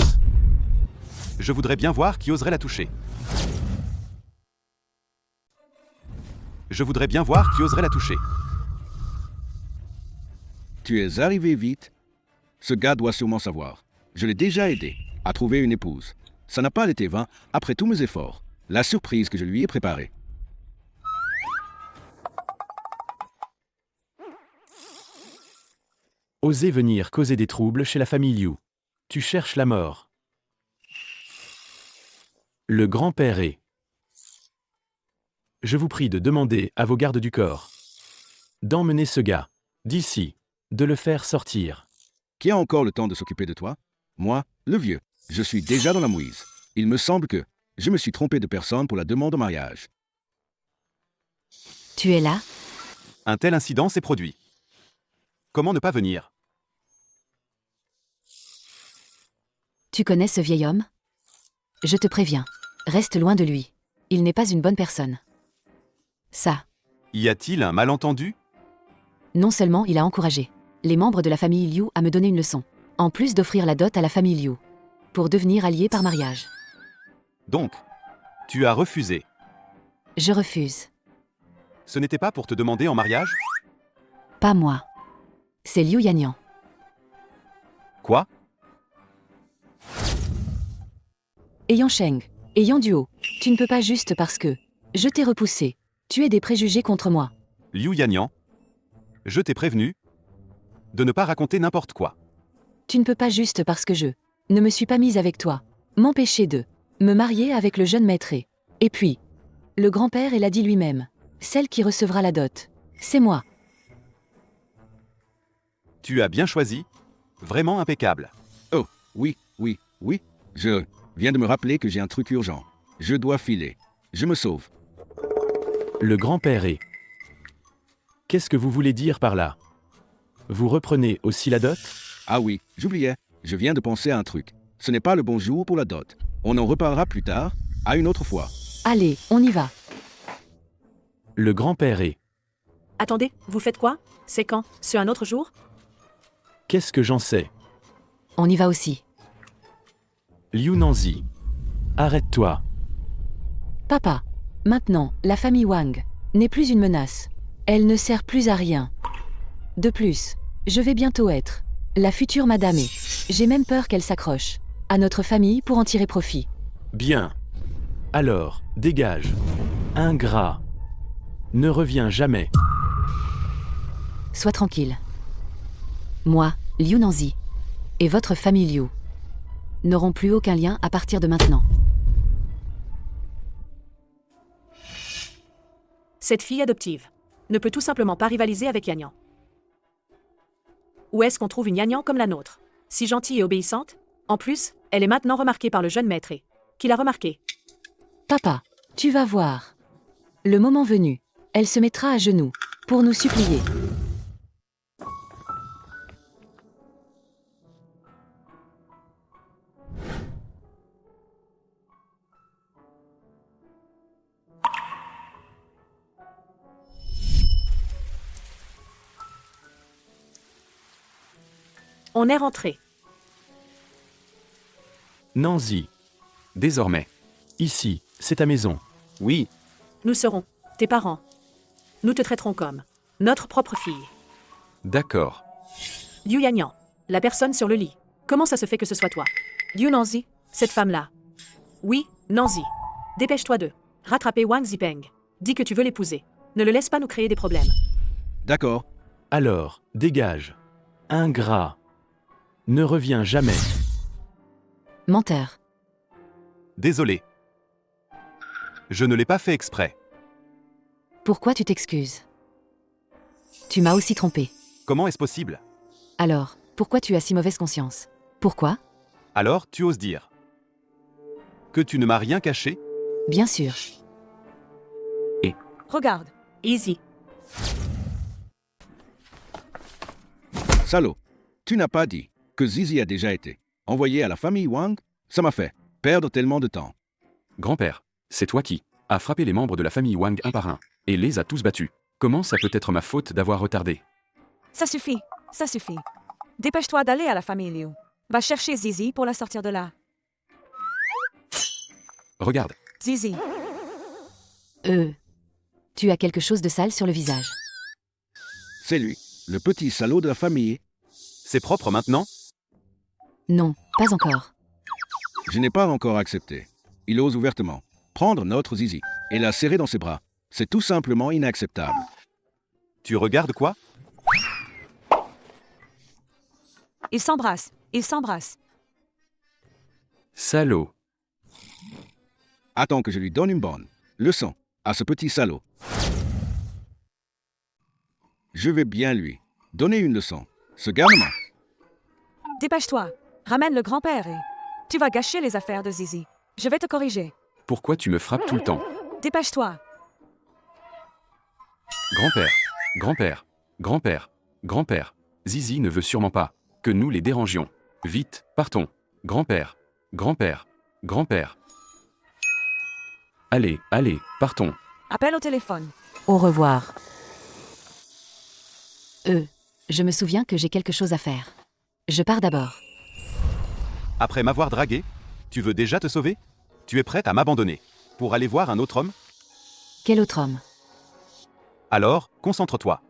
Je voudrais bien voir qui oserait la toucher. Je voudrais bien voir qui oserait la toucher. Tu es arrivé vite. Ce gars doit sûrement savoir. Je l'ai déjà aidé à trouver une épouse. Ça n'a pas été vain après tous mes efforts. La surprise que je lui ai préparée. Osez venir causer des troubles chez la famille Liu. Tu cherches la mort. Le grand-père est. Je vous prie de demander à vos gardes du corps d'emmener ce gars d'ici, de le faire sortir. Qui a encore le temps de s'occuper de toi? Moi, le vieux. Je suis déjà dans la mouise. Il me semble que je me suis trompé de personne pour la demande en mariage. Tu es là? Un tel incident s'est produit. Comment ne pas venir? Tu connais ce vieil homme? Je te préviens, reste loin de lui. Il n'est pas une bonne personne. Ça, Y a-t-il un malentendu? non seulement il a encouragé les membres de la famille Liu à me donner une leçon, en plus d'offrir la dot à la famille Liu, pour devenir alliés par mariage. Donc, tu as refusé. Je refuse. Ce n'était pas pour te demander en mariage? Pas moi. C'est Liu Yanyan. Quoi? Ayant Sheng, ayant Duo, tu ne peux pas juste parce que je t'ai repoussé. Tu as des préjugés contre moi. Liu Yanyan? Je t'ai prévenu de ne pas raconter n'importe quoi. Tu ne peux pas juste parce que je ne me suis pas mise avec toi, m'empêcher de me marier avec le jeune maître. Et puis, le grand-père l'a dit lui-même. Celle qui recevra la dot, c'est moi. Tu as bien choisi. Vraiment impeccable. Oh, oui. Je viens de me rappeler que j'ai un truc urgent. Je dois filer. Je me sauve. Le grand-père est. Qu'est-ce que vous voulez dire par là? Vous reprenez aussi la dot? Ah oui, j'oubliais. Je viens de penser à un truc. Ce n'est pas le bon jour pour la dot. On en reparlera plus tard, à une autre fois. Allez, on y va. Le grand-père est. Attendez, vous faites quoi? C'est quand? Sur un autre jour? Qu'est-ce que j'en sais? On y va aussi. Liu Nanzi. Arrête-toi. Papa, maintenant, la famille Wang n'est plus une menace. Elle ne sert plus à rien. De plus, je vais bientôt être la future madame et j'ai même peur qu'elle s'accroche à notre famille pour en tirer profit. Bien. Alors, dégage. Ingrat. Ne reviens jamais. Sois tranquille. Moi, Liu Nanzi, et votre famille Liu n'auront plus aucun lien à partir de maintenant. Cette fille adoptive ne peut tout simplement pas rivaliser avec Yanyan. Où est-ce qu'on trouve une Yanyan comme la nôtre? Si gentille et obéissante? En plus, elle est maintenant remarquée par le jeune maître et qui l'a remarquée. Papa, tu vas voir. Le moment venu, elle se mettra à genoux pour nous supplier. On est rentré. Nanzi. Désormais. Ici, c'est ta maison. Oui, Nous serons tes parents. Nous te traiterons comme notre propre fille. D'accord. Liu Yanyan, la personne sur le lit. Comment ça se fait que ce soit toi? Liu Nanzi, cette femme-là. Oui, Nanzi. Dépêche-toi de rattraper Wang Zipeng. Dis que tu veux l'épouser. Ne le laisse pas nous créer des problèmes. D'accord. Alors, dégage. Ingrat. Ne reviens jamais. Menteur. désolé. Je ne l'ai pas fait exprès. Pourquoi tu t'excuses? Tu m'as aussi trompé. Comment est-ce possible? Alors, pourquoi tu as si mauvaise conscience? Pourquoi? Alors, tu oses dire que tu ne m'as rien caché? Bien sûr. Regarde. Easy. Salaud. Tu n'as pas dit que Zizi a déjà été envoyé à la famille Wang? Ça m'a fait perdre tellement de temps. Grand-père, c'est toi qui as frappé les membres de la famille Wang un par un, et les a tous battus. Comment ça peut être ma faute d'avoir retardé? Ça suffit, ça suffit. Dépêche-toi d'aller à la famille Liu. Va chercher Zizi pour la sortir de là. Regarde, Zizi, Tu as quelque chose de sale sur le visage. C'est lui, le petit salaud de la famille. C'est propre maintenant? Non, pas encore. Je n'ai pas encore accepté. Il ose ouvertement prendre notre Zizi et la serrer dans ses bras. C'est tout simplement inacceptable. Tu regardes quoi? ils s'embrassent, ils s'embrassent. salaud. Attends que je lui donne une bonne leçon à ce petit salaud. Je vais bien lui donner une leçon. Ce garnement. Dépêche-toi, ramène le grand-père et... Tu vas gâcher les affaires de Zizi. Je vais te corriger. Pourquoi tu me frappes tout le temps? Dépêche-toi. Grand-père, grand-père, grand-père, grand-père. Zizi ne veut sûrement pas que nous les dérangions. Vite, partons. Grand-père, grand-père, grand-père. Allez, allez, partons. Appelle au téléphone. Au revoir. Je me souviens que j'ai quelque chose à faire. Je pars d'abord. Après m'avoir dragué, tu veux déjà te sauver? Tu es prête à m'abandonner pour aller voir un autre homme? Quel autre homme? Alors, concentre-toi.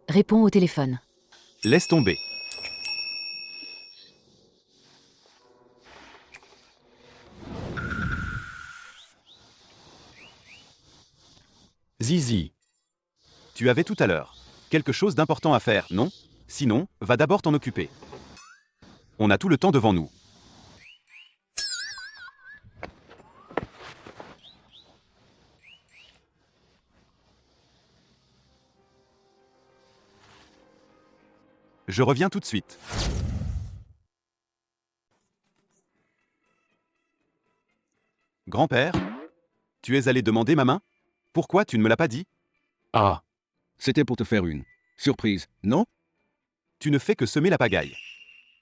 Réponds au téléphone. Laisse tomber. Zizi. Tu avais tout à l'heure quelque chose d'important à faire, non? Sinon, va d'abord t'en occuper. On a tout le temps devant nous. Je reviens tout de suite. Grand-père, tu es allé demander ma main? Pourquoi tu ne me l'as pas dit? Ah, C'était pour te faire une surprise, non? Tu ne fais que semer la pagaille.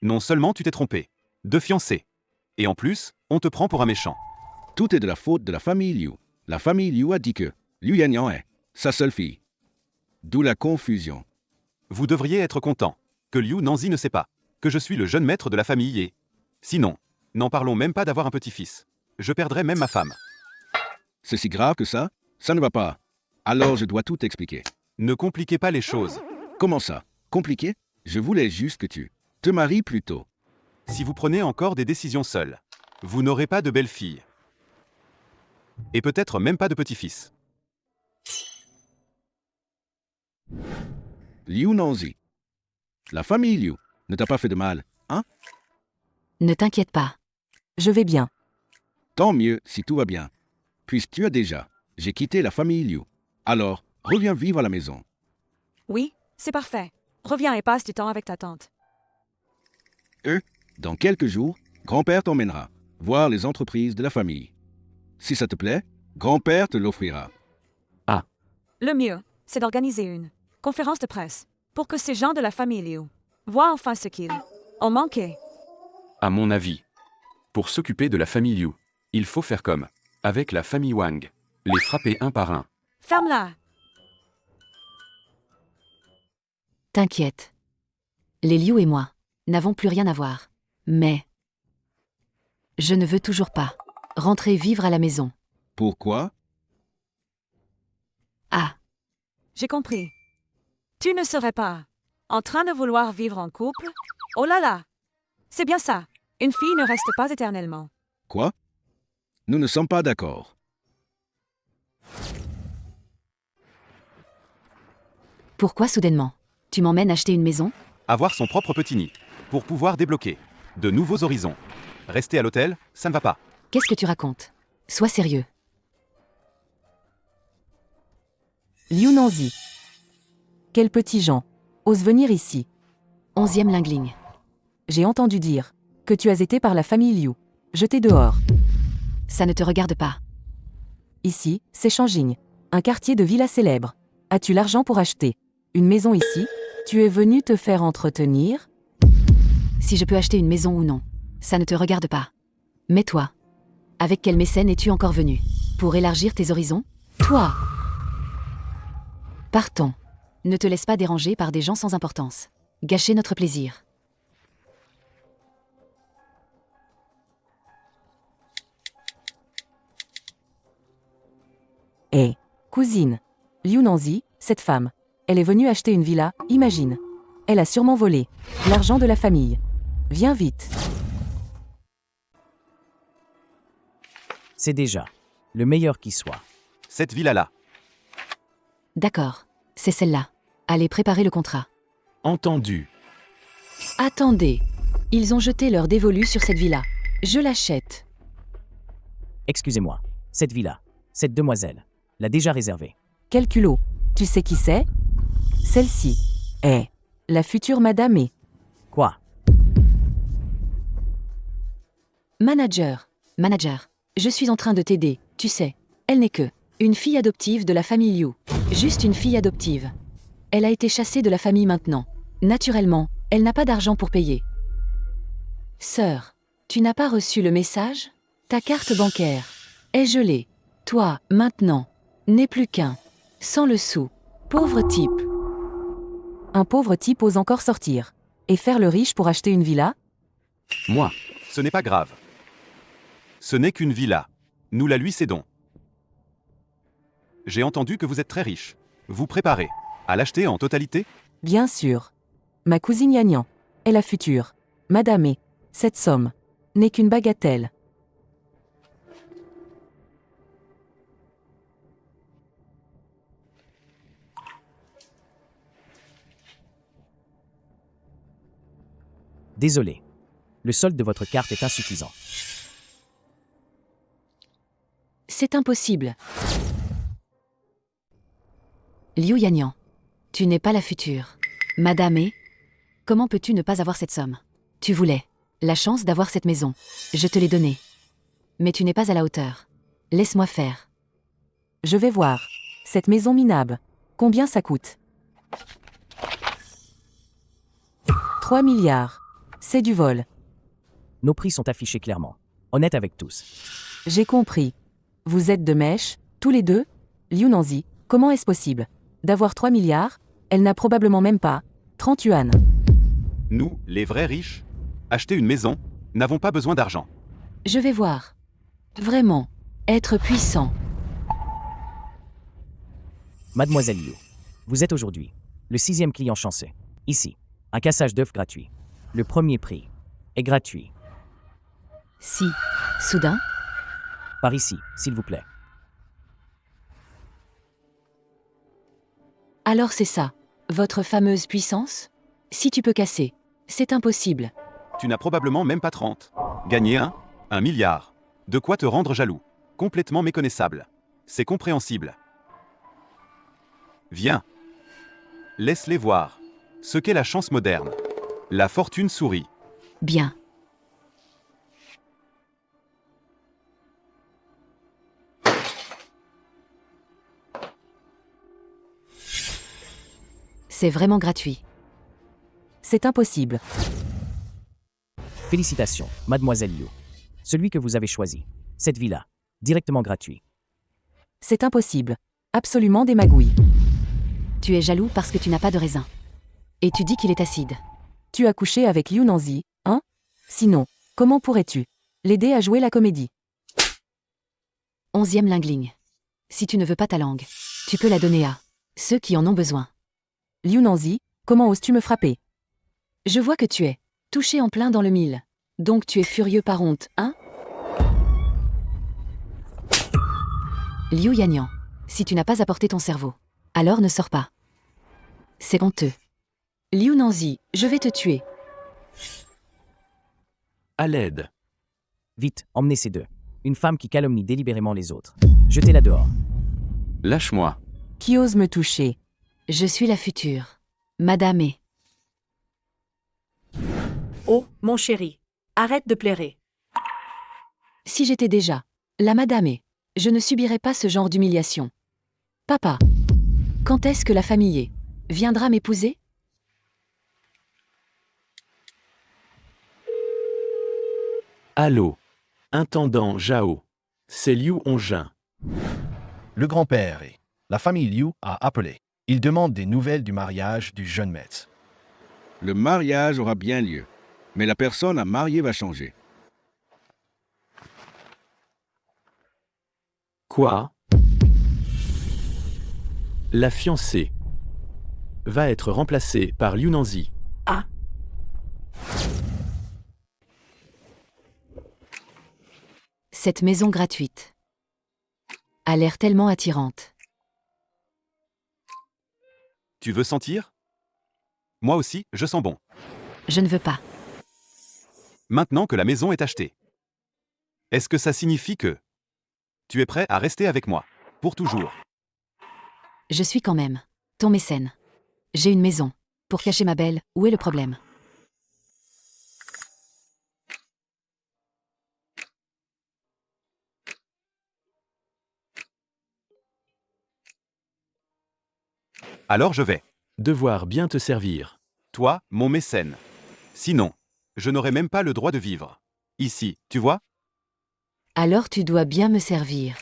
Non seulement tu t'es trompé, de fiancé. Et en plus, on te prend pour un méchant. Tout est de la faute de la famille Liu. La famille Liu a dit que Liu Yanyan est sa seule fille. D'où la confusion. Vous devriez être content que Liu Nanzi ne sait pas que je suis le jeune maître de la famille et... Sinon, n'en parlons même pas d'avoir un petit-fils. Je perdrais même ma femme. C'est si grave que ça? Ça ne va pas. Alors je dois tout expliquer. Ne compliquez pas les choses. Comment ça? Compliqué? Je voulais juste que tu te maries plus tôt. Si vous prenez encore des décisions seules, vous n'aurez pas de belle-fille. Et peut-être même pas de petit-fils. Liu Nanzi. La famille Liu ne t'a pas fait de mal, hein? Ne t'inquiète pas. Je vais bien. Tant mieux si tout va bien. Puisque tu as déjà, j'ai quitté la famille Liu. Alors, reviens vivre à la maison. Oui, c'est parfait. Reviens et passe du temps avec ta tante. Dans quelques jours, grand-père t'emmènera voir les entreprises de la famille. Si ça te plaît, grand-père te l'offrira. Le mieux, c'est d'organiser une conférence de presse pour que ces gens de la famille Liu voient enfin ce qu'ils ont manqué. À mon avis, pour s'occuper de la famille Liu, il faut faire comme avec la famille Wang. Les frapper un par un. Ferme-la. T'inquiète. Les Liu et moi n'avons plus rien à voir. Mais... je ne veux toujours pas rentrer vivre à la maison. Pourquoi? Ah, J'ai compris. Tu ne serais pas en train de vouloir vivre en couple? Oh là là! C'est bien ça. Une fille ne reste pas éternellement. Quoi? Nous ne sommes pas d'accord. pourquoi soudainement? Tu m'emmènes acheter une maison? Avoir son propre petit nid, pour pouvoir débloquer de nouveaux horizons. Rester à l'hôtel, ça ne va pas. Qu'est-ce que tu racontes? Sois sérieux. Liu Nanzi. Quel petit Jean. Ose venir ici. 11e Lingling. J'ai entendu dire que tu as été par la famille Liu. Jeté dehors. Ça ne te regarde pas. Ici, c'est Shanging, un quartier de villa célèbre. As-tu l'argent pour acheter Une maison ici? Tu es venu te faire entretenir? Si je peux acheter une maison ou non, ça ne te regarde pas. Mais toi, avec quel mécène es-tu encore venu? Pour élargir tes horizons? Toi! Partons. Ne te laisse pas déranger par des gens sans importance. Gâcher notre plaisir. Hé, cousine. Liu Nanzi, cette femme. Elle est venue acheter une villa, imagine. Elle a sûrement volé l'argent de la famille. Viens vite. C'est déjà le meilleur qui soit. Cette villa-là. D'accord, c'est celle-là. Allez préparer le contrat. Entendu. Attendez. Ils ont jeté leur dévolu sur cette villa. Je l'achète. Excusez-moi, cette villa, cette demoiselle, l'a déjà réservée. Quel culot. Tu sais qui c'est? Celle-ci. Est la future madame est. Quoi? Manager, je suis en train de t'aider, tu sais. Elle n'est que une fille adoptive de la famille Liu. Juste une fille adoptive. Elle a été chassée de la famille maintenant. Naturellement, elle n'a pas d'argent pour payer. Sœur, tu n'as pas reçu le message? Ta carte bancaire est gelée. Toi, maintenant, n'es plus qu'un. Sans le sou. Pauvre type. Un pauvre type ose encore sortir. Et faire le riche pour acheter une villa? Moi. Ce n'est pas grave. Ce n'est qu'une villa. Nous la lui cédons. J'ai entendu que vous êtes très riche. Vous préparez à l'acheter en totalité? Bien sûr. Ma cousine Yanyan est la future madame est. Cette somme n'est qu'une bagatelle. Désolé. Le solde de votre carte est insuffisant. C'est impossible. Liu Yanyan, tu n'es pas la future madame est. Comment peux-tu ne pas avoir cette somme? Tu voulais la chance d'avoir cette maison. Je te l'ai donnée. Mais tu n'es pas à la hauteur. Laisse-moi faire. Je vais voir. Cette maison minable. Combien ça coûte? 3 milliards. C'est du vol. Nos prix sont affichés clairement. Honnête avec tous. J'ai compris. Vous êtes de mèche, tous les deux? Liu Nanzi, comment est-ce possible? D'avoir 3 milliards? Elle n'a probablement même pas 30 yuan. Nous, les vrais riches, acheter une maison, n'avons pas besoin d'argent. Je vais voir. Vraiment. Être puissant. Mademoiselle Liu, vous êtes aujourd'hui le 6e client chanceux. Ici, un cassage d'œufs gratuit. Le premier prix est gratuit. Si. Soudain? Par ici, s'il vous plaît. Alors c'est ça. Votre fameuse puissance? Si tu peux casser. C'est impossible. Tu n'as probablement même pas 30. Gagner 1 milliard. De quoi te rendre jaloux. Complètement méconnaissable. C'est compréhensible. Viens. Laisse-les voir. Ce qu'est la chance moderne. La fortune sourit. Bien. C'est vraiment gratuit. C'est impossible. Félicitations, Mademoiselle Liu. Celui que vous avez choisi. Cette villa. Directement gratuit. C'est impossible. Absolument des magouilles. Tu es jaloux parce que tu n'as pas de raisin. Et tu dis qu'il est acide. Tu as couché avec Liu Nanzi, hein? Sinon, comment pourrais-tu l'aider à jouer la comédie? 11e Lingling. Si tu ne veux pas ta langue, tu peux la donner à ceux qui en ont besoin. Liu Nanzi, comment oses-tu me frapper? Je vois que tu es touché en plein dans le mille. Donc tu es furieux par honte, hein? Liu Yanyan, si tu n'as pas apporté ton cerveau, alors ne sors pas. C'est honteux. Liu Nanzi, je vais te tuer. À l'aide. Vite, emmenez ces deux. Une femme qui calomnie délibérément les autres. Jetez-la dehors. Lâche-moi. Qui ose me toucher? Je suis la future madame est. Oh, mon chéri, arrête de plairer. Si j'étais déjà la madame est, je ne subirais pas ce genre d'humiliation. Papa, quand est-ce que la famille est viendra m'épouser? Allô. Intendant Zhao. C'est Liu Hongjin. Le grand-père et la famille Liu a appelé. Ils demandent des nouvelles du mariage du jeune maître. Le mariage aura bien lieu, mais la personne à marier va changer. Quoi? La fiancée va être remplacée par Liu Nanzi. Ah, Cette maison gratuite a l'air tellement attirante. Tu veux sentir? Moi aussi, je sens bon. Je ne veux pas. Maintenant que la maison est achetée. Est-ce que ça signifie que tu es prêt à rester avec moi, pour toujours? Je suis quand même ton mécène. J'ai une maison. Pour cacher ma belle, où est le problème? Alors je vais. Devoir bien te servir. Toi, mon mécène. Sinon, je n'aurais même pas le droit de vivre. Ici, tu vois? Alors tu dois bien me servir.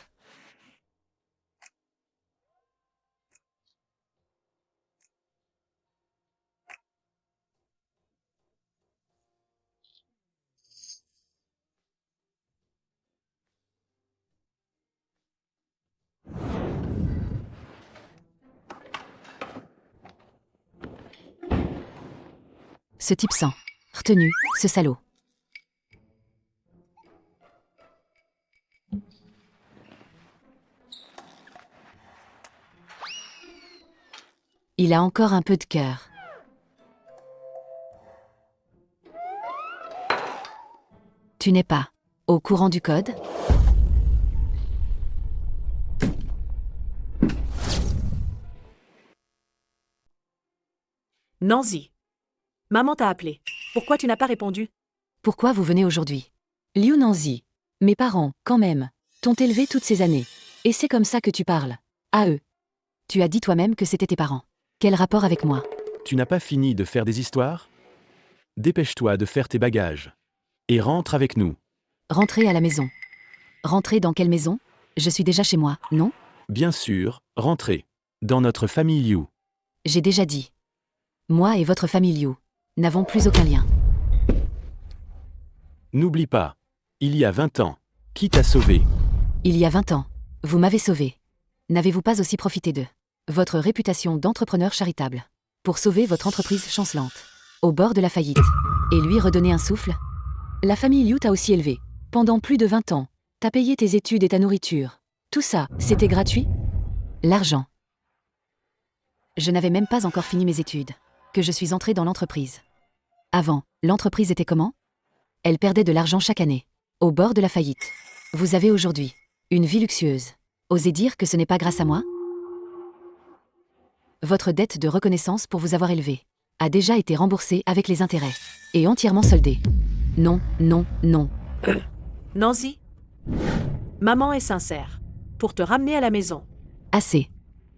Ce type sent. Retenu, ce salaud. Il a encore un peu de cœur. Tu n'es pas au courant du code? Nanzi. Maman t'a appelé. Pourquoi tu n'as pas répondu? Pourquoi vous venez aujourd'hui? Liu Nanzi. Mes parents, quand même, t'ont élevé toutes ces années. Et c'est comme ça que tu parles. À eux. Tu as dit toi-même que c'était tes parents. Quel rapport avec moi? Tu n'as pas fini de faire des histoires? Dépêche-toi de faire tes bagages. Et rentre avec nous. Rentrer à la maison. Rentrer dans quelle maison? Je suis déjà chez moi, non? Bien sûr, rentrez. Dans notre famille Liu. J'ai déjà dit. Moi et votre famille Liu n'avons plus aucun lien. N'oublie pas. Il y a 20 ans. Qui t'a sauvé? Il y a 20 ans, vous m'avez sauvé. N'avez-vous pas aussi profité de votre réputation d'entrepreneur charitable pour sauver votre entreprise chancelante au bord de la faillite et lui redonner un souffle? La famille Liu t'a aussi élevé. Pendant plus de 20 ans, t'as payé tes études et ta nourriture. Tout ça, c'était gratuit? L'argent. Je n'avais même pas encore fini mes études, que je suis entrée dans l'entreprise. Avant, l'entreprise était comment? Elle perdait de l'argent chaque année, au bord de la faillite. Vous avez aujourd'hui une vie luxueuse. Osez dire que ce n'est pas grâce à moi? Votre dette de reconnaissance pour vous avoir élevé a déjà été remboursée avec les intérêts et entièrement soldée. Non, non, non. Nanzi. Maman est sincère. Pour te ramener à la maison. Assez.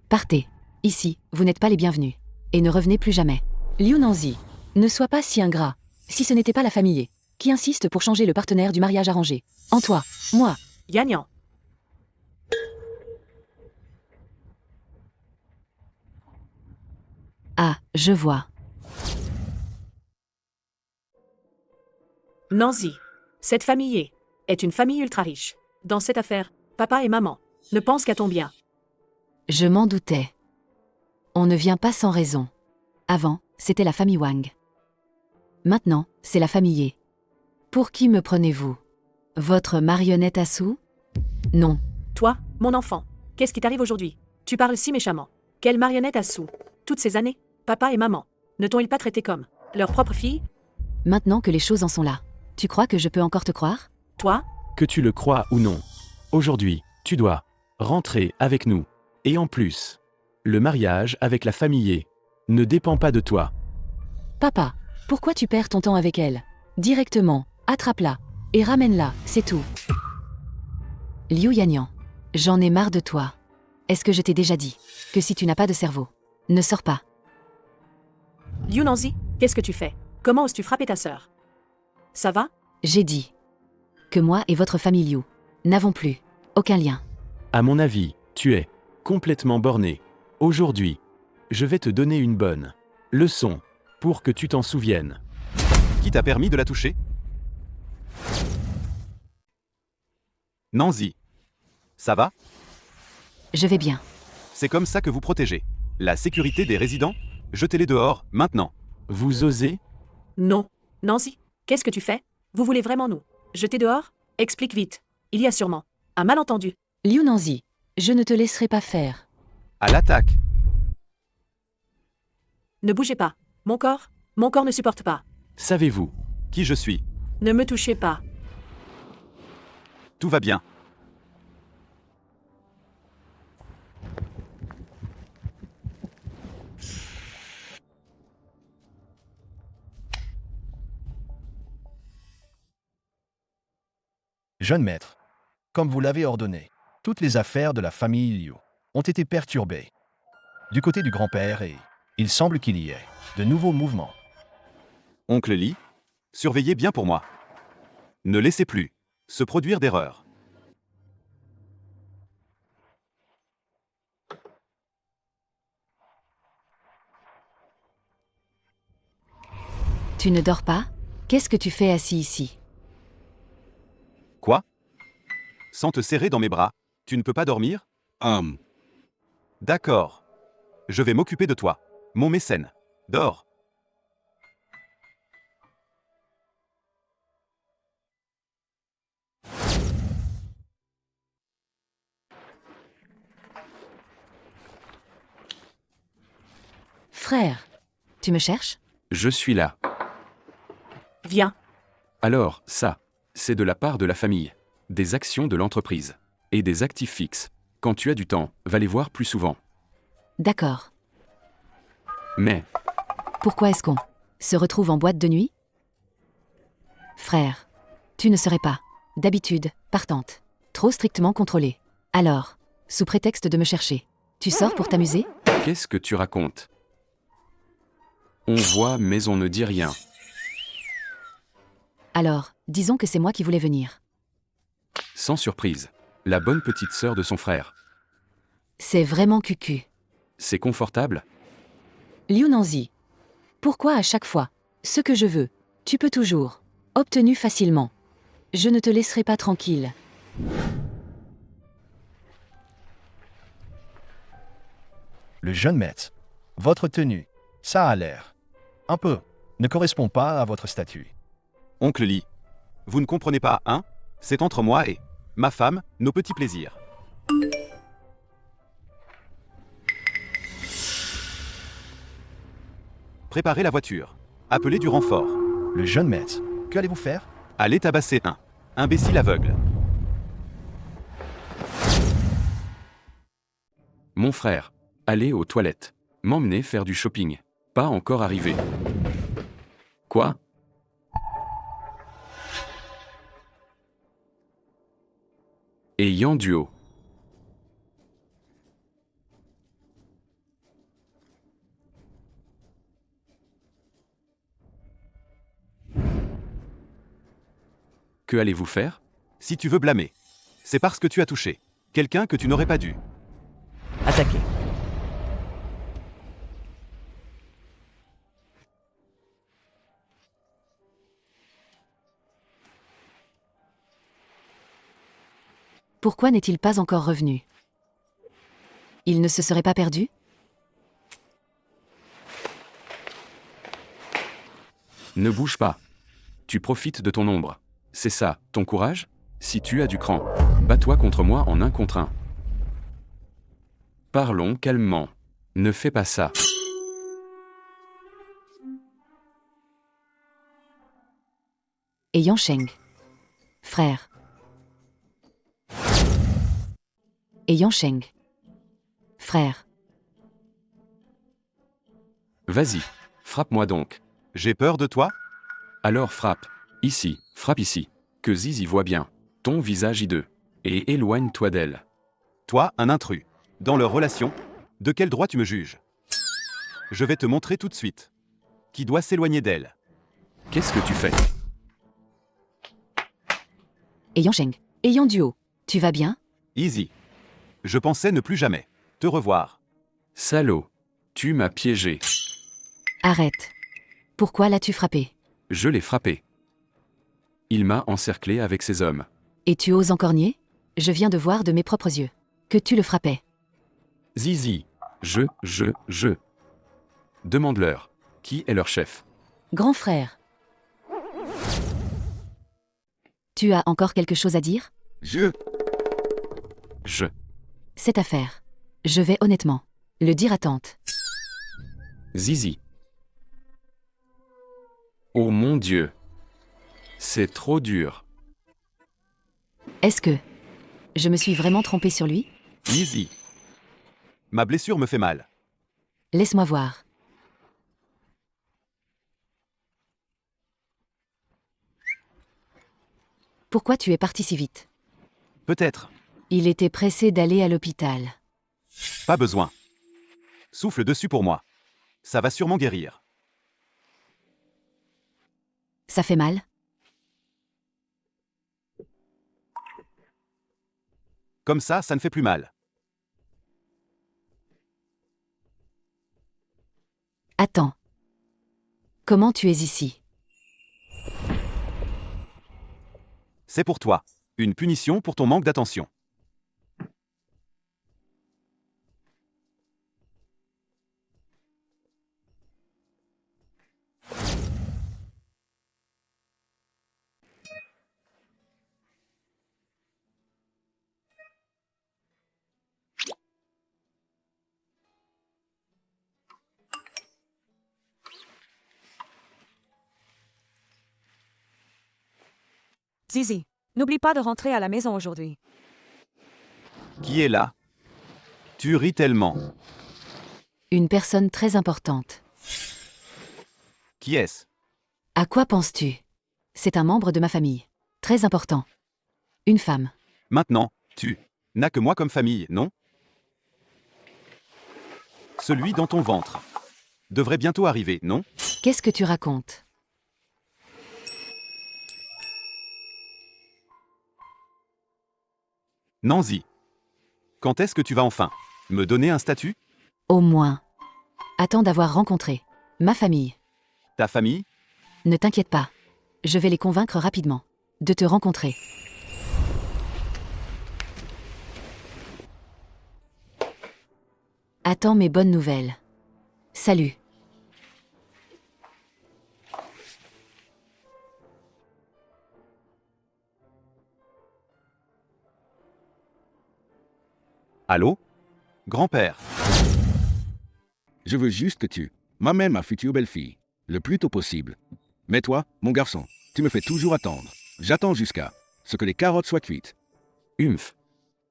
Partez. Ici, vous n'êtes pas les bienvenus. Et ne revenez plus jamais. Liu Nanzi, ne sois pas si ingrat. Si ce n'était pas la famille qui insiste pour changer le partenaire du mariage arrangé. En toi, moi. Gagnant. Ah, je vois. Nanzi. Cette famille est une famille ultra riche. Dans cette affaire, papa et maman ne pensent qu'à ton bien. Je m'en doutais. On ne vient pas sans raison. Avant, c'était la famille Wang. Maintenant, c'est la famille Ye. Pour qui me prenez-vous? Votre marionnette à sous? Non. Toi, mon enfant, qu'est-ce qui t'arrive aujourd'hui? Tu parles si méchamment. Quelle marionnette à sous? Toutes ces années, papa et maman ne t'ont-ils pas traité comme leur propre fille? Maintenant que les choses en sont là, tu crois que je peux encore te croire? Toi? Que tu le crois ou non. Aujourd'hui, tu dois rentrer avec nous. Et en plus, le mariage avec la famille Ye ne dépend pas de toi. Papa, pourquoi tu perds ton temps avec elle? Directement, attrape-la et ramène-la, c'est tout. Liu Yanyan, j'en ai marre de toi. Est-ce que je t'ai déjà dit que si tu n'as pas de cerveau, ne sors pas? Liu Nanzi, qu'est-ce que tu fais? Comment oses-tu frapper ta sœur? Ça va? J'ai dit que moi et votre famille Liu n'avons plus aucun lien. À mon avis, tu es complètement borné. Aujourd'hui, je vais te donner une bonne leçon pour que tu t'en souviennes. Qui t'a permis de la toucher? Nanzi. Ça va? Je vais bien. C'est comme ça que vous protégez la sécurité des résidents? Jetez-les dehors, maintenant. Vous osez? Non. Nancy, qu'est-ce que tu fais? Vous voulez vraiment nous jeter dehors? Explique vite. Il y a sûrement un malentendu. Liu Nanzi, je ne te laisserai pas faire. À l'attaque. Ne bougez pas. Mon corps ne supporte pas. Savez-vous Qui je suis? Ne me touchez pas. Tout va bien. Jeune maître, comme vous l'avez ordonné, toutes les affaires de la famille Liu ont été perturbées. Du côté du grand-père et il semble qu'il y ait de nouveaux mouvements. Oncle Li, surveillez bien pour moi. Ne laissez plus se produire d'erreurs. Tu ne dors pas? Qu'est-ce que tu fais assis ici? Quoi? Sans te serrer dans mes bras, tu ne peux pas dormir? D'accord. Je vais m'occuper de toi, mon mécène. Dors. Frère, tu me cherches? Je suis là. Viens. Alors, ça, c'est de la part de la famille, des actions de l'entreprise et des actifs fixes. Quand tu as du temps, va les voir plus souvent. D'accord. Mais, Pourquoi est-ce qu'on se retrouve en boîte de nuit? Frère, tu ne serais pas, d'habitude, partante, trop strictement contrôlée. Alors, sous prétexte de me chercher, tu sors pour t'amuser? qu'est-ce que tu racontes? On voit mais on ne dit rien. Alors, disons que c'est moi qui voulais venir. Sans surprise, la bonne petite sœur de son frère. C'est vraiment cucu. C'est confortable? Liu Nanzi. Pourquoi à chaque fois, ce que je veux, tu peux toujours, obtenu facilement. Je ne te laisserai pas tranquille. Le jeune maître, votre tenue, ça a l'air un peu, ne correspond pas à votre statut. Oncle Li, vous ne comprenez pas, hein? C'est entre moi et ma femme, nos petits plaisirs. Préparez la voiture. Appelez du renfort. Le jeune maître, qu'allez-vous faire? Allez tabasser un imbécile aveugle. Mon frère, allez aux toilettes. M'emmener faire du shopping. Pas encore arrivé. Quoi? Et Yan Duo. Que allez-vous faire? Si tu veux blâmer, c'est parce que tu as touché quelqu'un que tu n'aurais pas dû. Attaquez. Pourquoi n'est-il pas encore revenu? Il ne se serait pas perdu? Ne bouge pas. Tu profites de ton ombre. C'est ça, ton courage? Si tu as du cran, bats-toi contre moi en 1 contre 1. Parlons calmement. Ne fais pas ça. Et Yansheng. Frère. Et Yansheng. Frère. Vas-y, frappe-moi donc. J'ai peur de toi? Alors frappe. Ici, frappe ici. Que Zizi voit bien ton visage hideux. Et éloigne-toi d'elle. Toi, un intrus. Dans leur relation, de quel droit tu me juges? Je vais te montrer tout de suite. qui doit s'éloigner d'elle. Qu'est-ce que tu fais? Et Yansheng, et Yanduo, tu vas bien? Easy. Je pensais ne plus jamais te revoir. Salaud. Tu m'as piégé. Arrête. Pourquoi l'as-tu frappé? Je l'ai frappé. Il m'a encerclé avec ses hommes. Et tu oses encore nier? Je viens de voir de mes propres yeux que tu le frappais. Zizi. Je. Demande-leur. Qui est leur chef? Grand frère. Tu as encore quelque chose à dire? Je. Cette affaire. Je vais honnêtement le dire à tante. Zizi. Oh mon Dieu. C'est trop dur. Est-ce que je me suis vraiment trompée sur lui? Easy. Ma blessure me fait mal. Laisse-moi voir. Pourquoi tu es parti si vite? Peut-être. Il était pressé d'aller à l'hôpital. Pas besoin. Souffle dessus pour moi. Ça va sûrement guérir. Ça fait mal? Comme ça ne fait plus mal. Attends. Comment tu es ici? C'est pour toi. Une punition pour ton manque d'attention. Zizi, n'oublie pas de rentrer à la maison aujourd'hui. Qui est là? Tu ris tellement. Une personne très importante. Qui est-ce? À quoi penses-tu? C'est un membre de ma famille. Très important. Une femme. Maintenant, tu n'as que moi comme famille, non? Celui dans ton ventre devrait bientôt arriver, non? Qu'est-ce que tu racontes? Nancy. Quand est-ce que tu vas enfin me donner un statut? Au moins. Attends d'avoir rencontré ma famille. Ta famille? Ne t'inquiète pas. Je vais les convaincre rapidement de te rencontrer. Attends mes bonnes nouvelles. Salut. Allô? Grand-père. Je veux juste que tu m'amènes ma future belle-fille, le plus tôt possible. Mais toi, mon garçon, tu me fais toujours attendre. J'attends jusqu'à ce que les carottes soient cuites. Humph.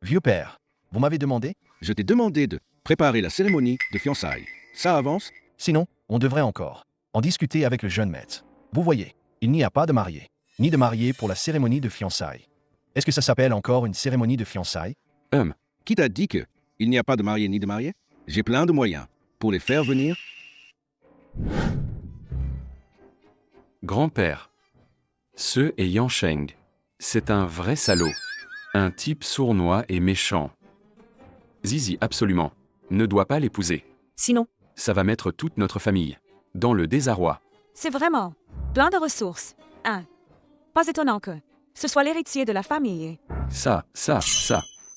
Vieux père, vous m'avez demandé? Je t'ai demandé de préparer la cérémonie de fiançailles. Ça avance? Sinon, on devrait encore en discuter avec le jeune maître. Vous voyez, il n'y a pas de marié, ni de marié pour la cérémonie de fiançailles. Est-ce que ça s'appelle encore une cérémonie de fiançailles? Qui t'a dit que il n'y a pas de marié ni de marié? J'ai plein de moyens pour les faire venir. Grand-père. Ce est Yansheng. C'est un vrai salaud. Un type sournois et méchant. Zizi absolument ne doit pas l'épouser. Sinon, Ça va mettre toute notre famille dans le désarroi. C'est vraiment plein de ressources. Pas étonnant que ce soit l'héritier de la famille. Ça,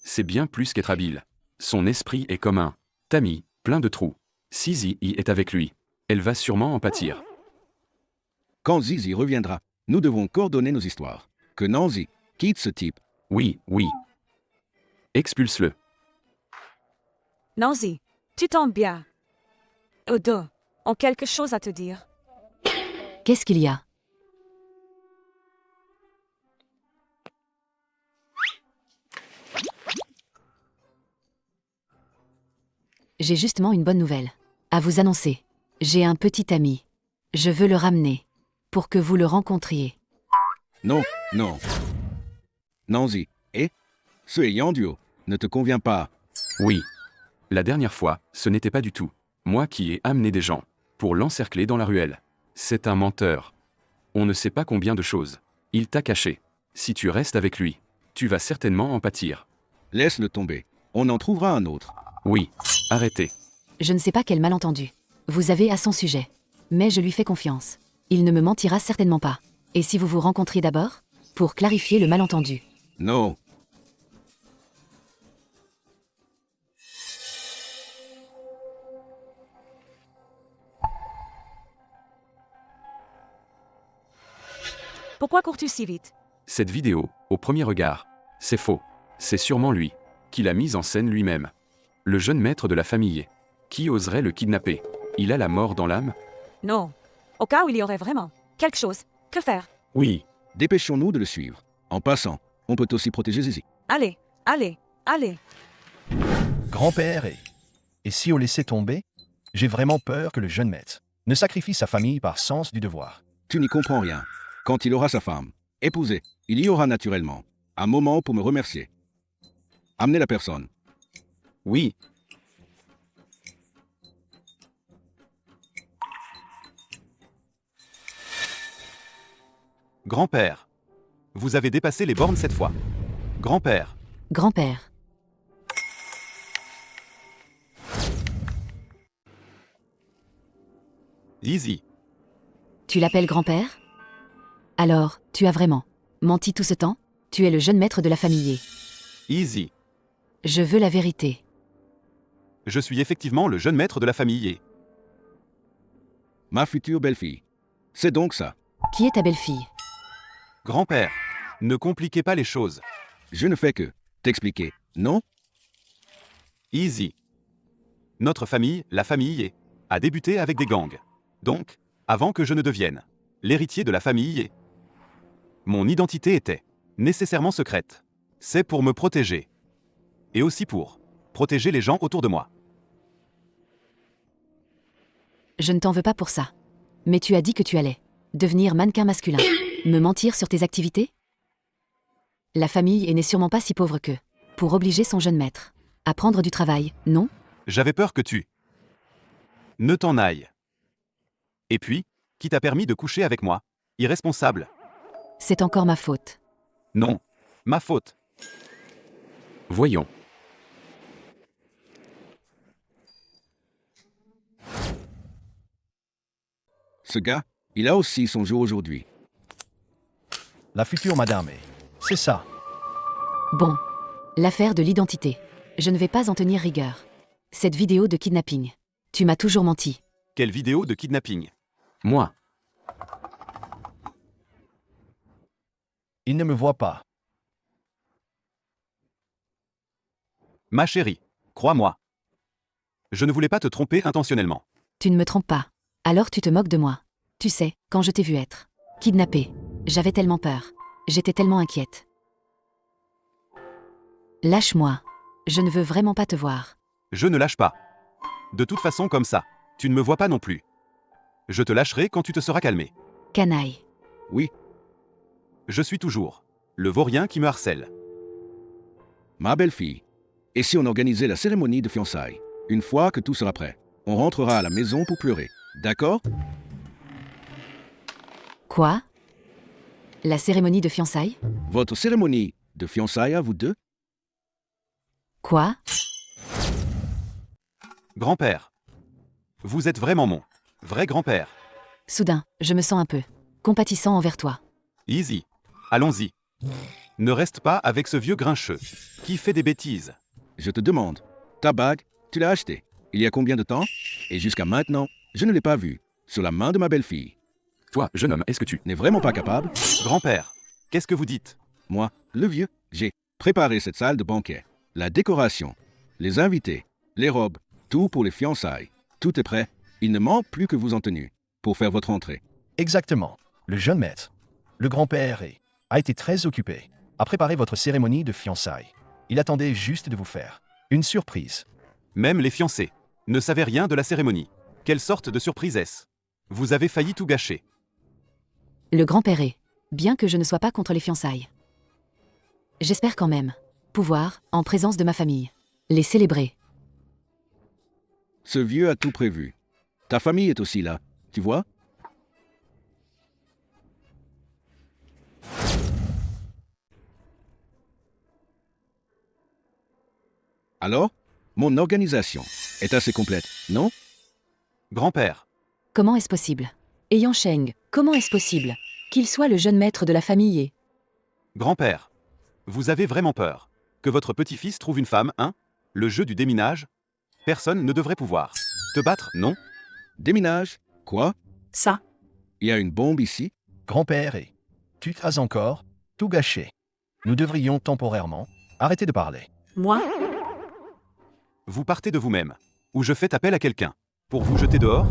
c'est bien plus qu'être habile. Son esprit est comme un tamis, plein de trous. Si Zizi est avec lui, elle va sûrement en pâtir. Quand Zizi reviendra, nous devons coordonner nos histoires. Que Nancy quitte ce type. Oui. Expulse-le. Nancy, tu tombes bien. Odo, ont quelque chose à te dire. Qu'est-ce qu'il y a? J'ai justement une bonne nouvelle à vous annoncer. J'ai un petit ami. Je veux le ramener pour que vous le rencontriez. Non. Nancy, ce Yanduo ne te convient pas. Oui. La dernière fois, ce n'était pas du tout moi qui ai amené des gens pour l'encercler dans la ruelle. C'est un menteur. On ne sait pas combien de choses. Il t'a caché. Si tu restes avec lui, tu vas certainement en pâtir. Laisse-le tomber. On en trouvera un autre. Oui, arrêtez. Je ne sais pas quel malentendu vous avez à son sujet. Mais je lui fais confiance. Il ne me mentira certainement pas. Et si vous vous rencontrez d'abord? Pour clarifier le malentendu. Non. Pourquoi cours-tu si vite? Cette vidéo, au premier regard, c'est faux. C'est sûrement lui, qui l'a mise en scène lui-même. Le jeune maître de la famille. Qui oserait le kidnapper? Il a la mort dans l'âme? Non. Au cas où il y aurait vraiment quelque chose, que faire? Oui, Dépêchons-nous de le suivre. En passant, on peut aussi protéger Zizi. Allez, allez, allez. Grand-père et si on laissait tomber, j'ai vraiment peur que le jeune maître ne sacrifie sa famille par sens du devoir. Tu n'y comprends rien. Quand il aura sa femme, épousée, il y aura naturellement un moment pour me remercier. Amenez la personne. Oui. Grand-père. Vous avez dépassé les bornes cette fois. Grand-père. Grand-père. Easy. Tu l'appelles grand-père? Alors, tu as vraiment menti tout ce temps? Tu es le jeune maître de la famille. Easy. Je veux la vérité. Je suis effectivement le jeune maître de la famille. Ma future belle-fille. C'est donc ça. Qui est ta belle-fille? Grand-père. Ne compliquez pas les choses. Je ne fais que t'expliquer, non? Easy. Notre famille, la famille, a débuté avec des gangs. Donc, avant que je ne devienne l'héritier de la famille, mon identité était nécessairement secrète. C'est pour me protéger. Et aussi pour protéger les gens autour de moi. Je ne t'en veux pas pour ça. Mais tu as dit que tu allais devenir mannequin masculin. Me mentir sur tes activités? La famille n'est sûrement pas si pauvre que pour obliger son jeune maître à prendre du travail, non? J'avais peur que tu ne t'en ailles. Et puis, qui t'a permis de coucher avec moi? Irresponsable. C'est encore ma faute. Non. Ma faute. Voyons. Ce gars, il a aussi son jour aujourd'hui. La future madame c'est ça. Bon. L'affaire de l'identité. Je ne vais pas en tenir rigueur. Cette vidéo de kidnapping. Tu m'as toujours menti. Quelle vidéo de kidnapping? Moi. Il ne me voit pas. Ma chérie, crois-moi. Je ne voulais pas te tromper intentionnellement. Tu ne me trompes pas. Alors tu te moques de moi. Tu sais, quand je t'ai vu être kidnappée, j'avais tellement peur. J'étais tellement inquiète. Lâche-moi. Je ne veux vraiment pas te voir. Je ne lâche pas. De toute façon comme ça, tu ne me vois pas non plus. Je te lâcherai quand tu te seras calmé. Canaille. Oui, Je suis toujours le vaurien qui me harcèle. ma belle-fille. Et si on organisait la cérémonie de fiançailles? Une fois que tout sera prêt, on rentrera à la maison pour pleurer. D'accord? Quoi? La cérémonie de fiançailles? Votre cérémonie de fiançailles à vous deux? Quoi? Grand-père. Vous êtes vraiment mon vrai grand-père. Soudain, je me sens un peu compatissant envers toi. Easy. Allons-y. Ne reste pas avec ce vieux grincheux qui fait des bêtises. Je te demande, ta bague, tu l'as achetée il y a combien de temps? Et jusqu'à maintenant, je ne l'ai pas vue sur la main de ma belle-fille. Toi, jeune homme, est-ce que tu... N'est vraiment pas capable? Grand-père, qu'est-ce que vous dites? Moi, le vieux, j'ai préparé cette salle de banquet. La décoration, les invités, les robes, tout pour les fiançailles. Tout est prêt. Il ne manque plus que vous en tenue pour faire votre entrée. Exactement. Le jeune maître, le grand-père a été très occupé à préparer votre cérémonie de fiançailles. Il attendait juste de vous faire une surprise. Même les fiancés ne savaient rien de la cérémonie. Quelle sorte de surprise est-ce? Vous avez failli tout gâcher. Le grand-père est, bien que je ne sois pas contre les fiançailles. J'espère quand même pouvoir, en présence de ma famille, les célébrer. Ce vieux a tout prévu. Ta famille est aussi là, tu vois? Alors, mon organisation est assez complète, non? Grand-père, Comment est-ce possible? Et Yansheng, comment est-ce possible qu'il soit le jeune maître de la famille et... grand-père, vous avez vraiment peur que votre petit-fils trouve une femme, hein? Le jeu du déminage? Personne ne devrait pouvoir te battre, non? Déminage? Quoi? Ça, Il y a une bombe ici? Grand-père et tu as encore tout gâché. Nous devrions temporairement arrêter de parler. moi, Vous partez de vous-même, ou je fais appel à quelqu'un pour vous jeter dehors?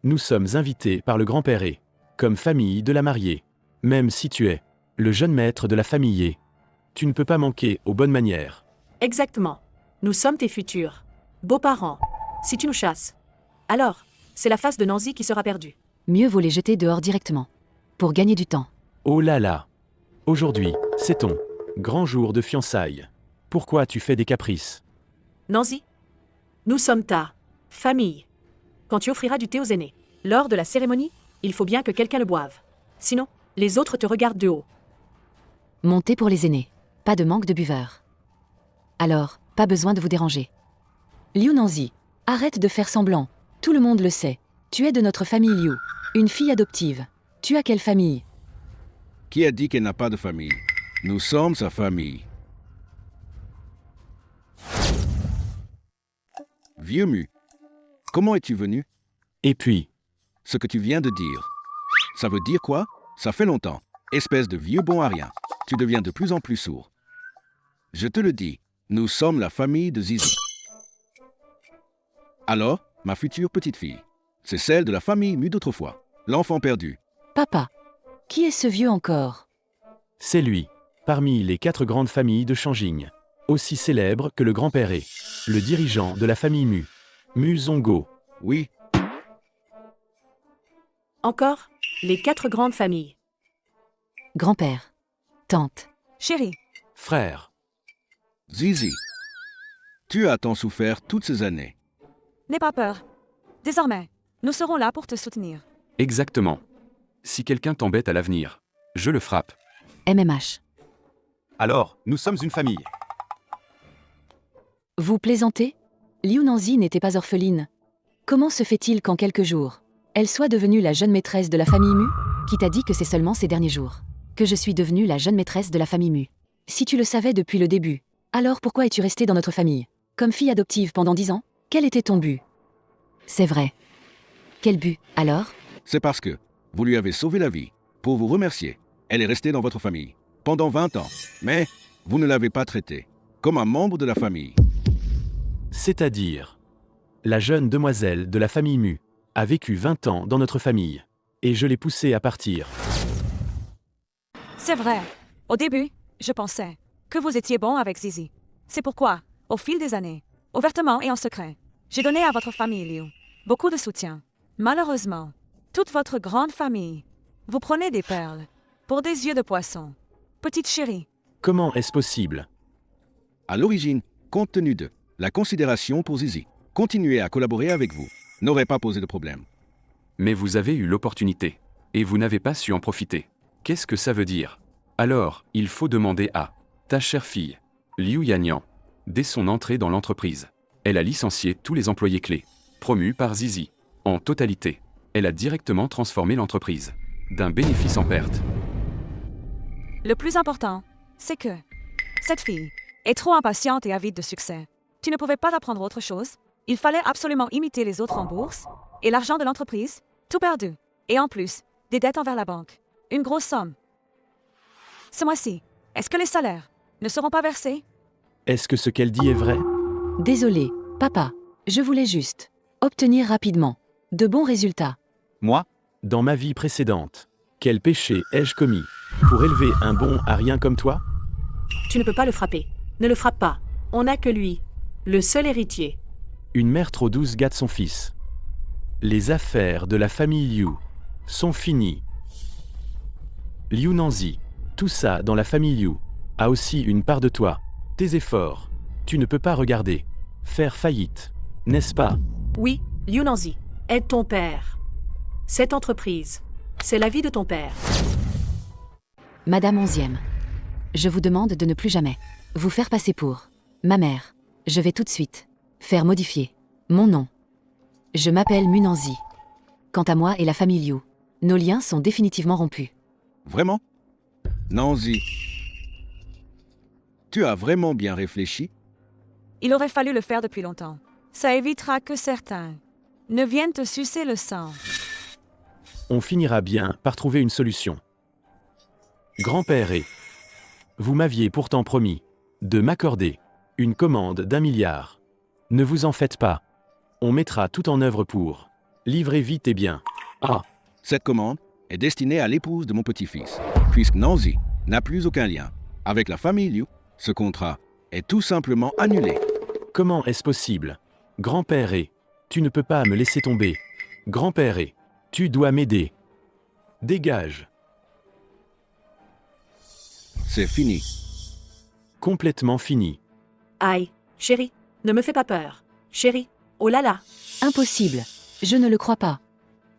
Nous sommes invités par le grand-père et, comme famille de la mariée. Même si tu es le jeune maître de la famille et, tu ne peux pas manquer aux bonnes manières. exactement. Nous sommes tes futurs beaux-parents. Si tu nous chasses, alors, c'est la face de Nancy qui sera perdue. Mieux vaut les jeter dehors directement. Pour gagner du temps. Oh là là! Aujourd'hui, c'est ton grand jour de fiançailles. Pourquoi tu fais des caprices? Nancy, nous sommes ta famille. Quand tu offriras du thé aux aînés, lors de la cérémonie, il faut bien que quelqu'un le boive. Sinon, les autres te regardent de haut. Montez pour les aînés. Pas de manque de buveurs. Alors, pas besoin de vous déranger. Liu Nanzi, arrête de faire semblant. Tout le monde le sait. Tu es de notre famille Liu. Une fille adoptive. Tu as quelle famille? Qui a dit qu'elle n'a pas de famille? Nous sommes sa famille. Vieux mu, comment es-tu venu? Et puis, Ce que tu viens de dire. Ça veut dire quoi? Ça fait longtemps. Espèce de vieux bon à rien. Tu deviens de plus en plus sourd. Je te le dis, nous sommes la famille de Zizi. Alors, ma future petite fille, c'est celle de la famille mu d'autrefois. L'enfant perdu. Papa. Qui est ce vieux encore? c'est lui, parmi les 4 grandes familles de Shanjing. Aussi célèbre que le grand-père est le dirigeant de la famille Mu. Mu Zongo. Oui, Encore, les 4 grandes familles. Grand-père. Tante. Chérie, Frère. Zizi. Tu as tant souffert toutes ces années. n'aie pas peur. Désormais, nous serons là pour te soutenir. Exactement. Si quelqu'un t'embête à l'avenir, je le frappe. MMH. Alors, nous sommes une famille. Vous plaisantez? Liu Nanzi n'était pas orpheline. Comment se fait-il qu'en quelques jours, elle soit devenue la jeune maîtresse de la famille Mu? Qui t'a dit que c'est seulement ces derniers jours que je suis devenue la jeune maîtresse de la famille Mu? Si tu le savais depuis le début, alors pourquoi es-tu restée dans notre famille? Comme fille adoptive pendant 10 ans? Quel était ton but? C'est vrai. Quel but, alors? C'est parce que vous lui avez sauvé la vie. Pour vous remercier, elle est restée dans votre famille pendant 20 ans. Mais vous ne l'avez pas traitée comme un membre de la famille. C'est-à-dire, la jeune demoiselle de la famille Mu a vécu 20 ans dans notre famille. Et je l'ai poussée à partir. C'est vrai. Au début, je pensais que vous étiez bon avec Zizi. C'est pourquoi, au fil des années, ouvertement et en secret, j'ai donné à votre famille, Liu, beaucoup de soutien. Malheureusement, toute votre grande famille, vous prenez des perles pour des yeux de poisson. Petite chérie, Comment est-ce possible? À l'origine, compte tenu de la considération pour Zizi, continuer à collaborer avec vous n'aurait pas posé de problème. Mais vous avez eu l'opportunité. Et vous n'avez pas su en profiter. Qu'est-ce que ça veut dire? Alors, il faut demander à ta chère fille, Liu Yanyan. Dès son entrée dans l'entreprise, elle a licencié tous les employés clés, promus par Zizi. En totalité, elle a directement transformé l'entreprise d'un bénéfice en perte. le plus important, c'est que cette fille est trop impatiente et avide de succès. Tu ne pouvais pas apprendre autre chose. Il fallait absolument imiter les autres en bourse. Et l'argent de l'entreprise, tout perdu. Et en plus, des dettes envers la banque. Une grosse somme. Ce mois-ci, est-ce que les salaires ne seront pas versés? Est-ce que ce qu'elle dit est vrai? Désolé, papa. Je voulais juste obtenir rapidement de bons résultats. Moi? Dans ma vie précédente, quel péché ai-je commis pour élever un bon à rien comme toi? Tu ne peux pas le frapper. Ne le frappe pas. On n'a que lui. Le seul héritier. Une mère trop douce gâte son fils. Les affaires de la famille Liu sont finies. Liu Nanzi, tout ça dans la famille Liu, a aussi une part de toi. Tes efforts, tu ne peux pas regarder faire faillite, n'est-ce pas? Oui, Liu Nanzi, aide ton père. Cette entreprise, c'est la vie de ton père. Madame 11e. Je vous demande de ne plus jamais vous faire passer pour Ma mère. Je vais tout de suite. Faire modifier. Mon nom. Je m'appelle Munanzi. Quant à moi et la famille Liu, nos liens sont définitivement rompus. Vraiment? Nancy, tu as vraiment bien réfléchi? Il aurait fallu le faire depuis longtemps. Ça évitera que certains ne viennent te sucer le sang. On finira bien par trouver une solution. Grand-père et... Vous m'aviez pourtant promis de m'accorder une commande d'1 milliard. Ne vous en faites pas. On mettra tout en œuvre pour livrer vite et bien. Ah, Cette commande est destinée à l'épouse de mon petit-fils. Puisque Nancy n'a plus aucun lien avec la famille Liu, ce contrat est tout simplement annulé. comment est-ce possible? Grand-père et... Tu ne peux pas me laisser tomber. Grand-père et... Tu dois m'aider. Dégage. C'est fini. Complètement fini. Aïe, chérie, ne me fais pas peur. Chérie, oh là là. Impossible. Je ne le crois pas.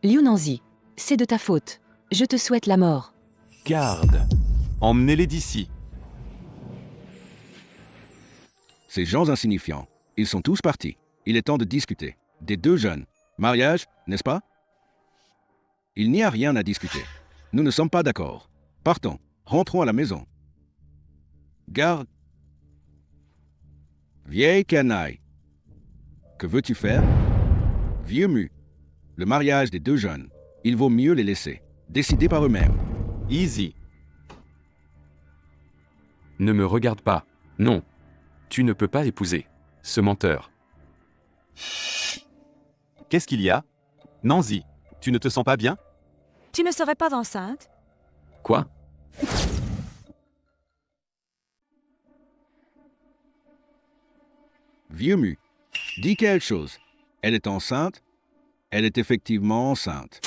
Liu Nanzi, c'est de ta faute. Je te souhaite la mort. Garde. Emmenez-les d'ici. Ces gens insignifiants, ils sont tous partis. Il est temps de discuter. Des deux jeunes. Mariage, n'est-ce pas? Il n'y a rien à discuter. Nous ne sommes pas d'accord. Partons. Rentrons à la maison. Garde. Vieille canaille. Que veux-tu faire? Vieux mu. Le mariage des deux jeunes. Il vaut mieux les laisser décider par eux-mêmes. Easy. Ne me regarde pas. Non. Tu ne peux pas épouser ce menteur. Qu'est-ce qu'il y a? Nancy, tu ne te sens pas bien? Tu ne serais pas enceinte? Quoi? Vieux mu. Dis quelque chose. Elle est enceinte? Elle est effectivement enceinte.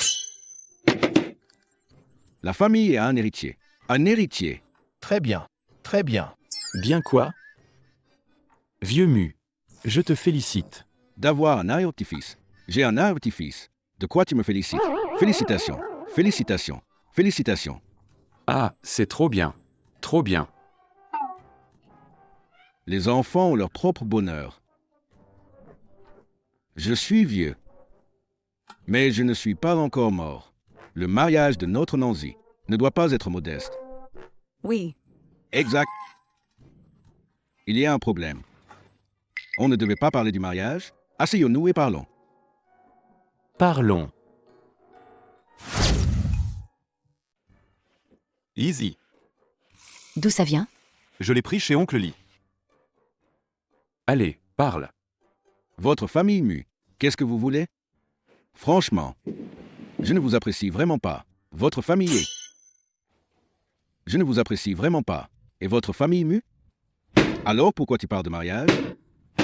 La famille a un héritier. Un héritier. Très bien, très bien. Bien quoi? Vieux mu. Je te félicite. D'avoir un arrière-petit-fils. J'ai un arrière-petit-fils. De quoi tu me félicites? Félicitations, félicitations, félicitations. Ah, c'est trop bien. Trop bien. Les enfants ont leur propre bonheur. Je suis vieux. Mais je ne suis pas encore mort. Le mariage de notre Nancy ne doit pas être modeste. Oui. Exact. Il y a un problème. On ne devait pas parler du mariage. Asseyons-nous et parlons. Parlons. Easy. D'où ça vient? Je l'ai pris chez Oncle Lee. Allez, parle. Votre famille mue. Qu'est-ce que vous voulez? Franchement, je ne vous apprécie vraiment pas. Votre famille est... Je ne vous apprécie vraiment pas. Et votre famille mue? Alors pourquoi tu parles de mariage?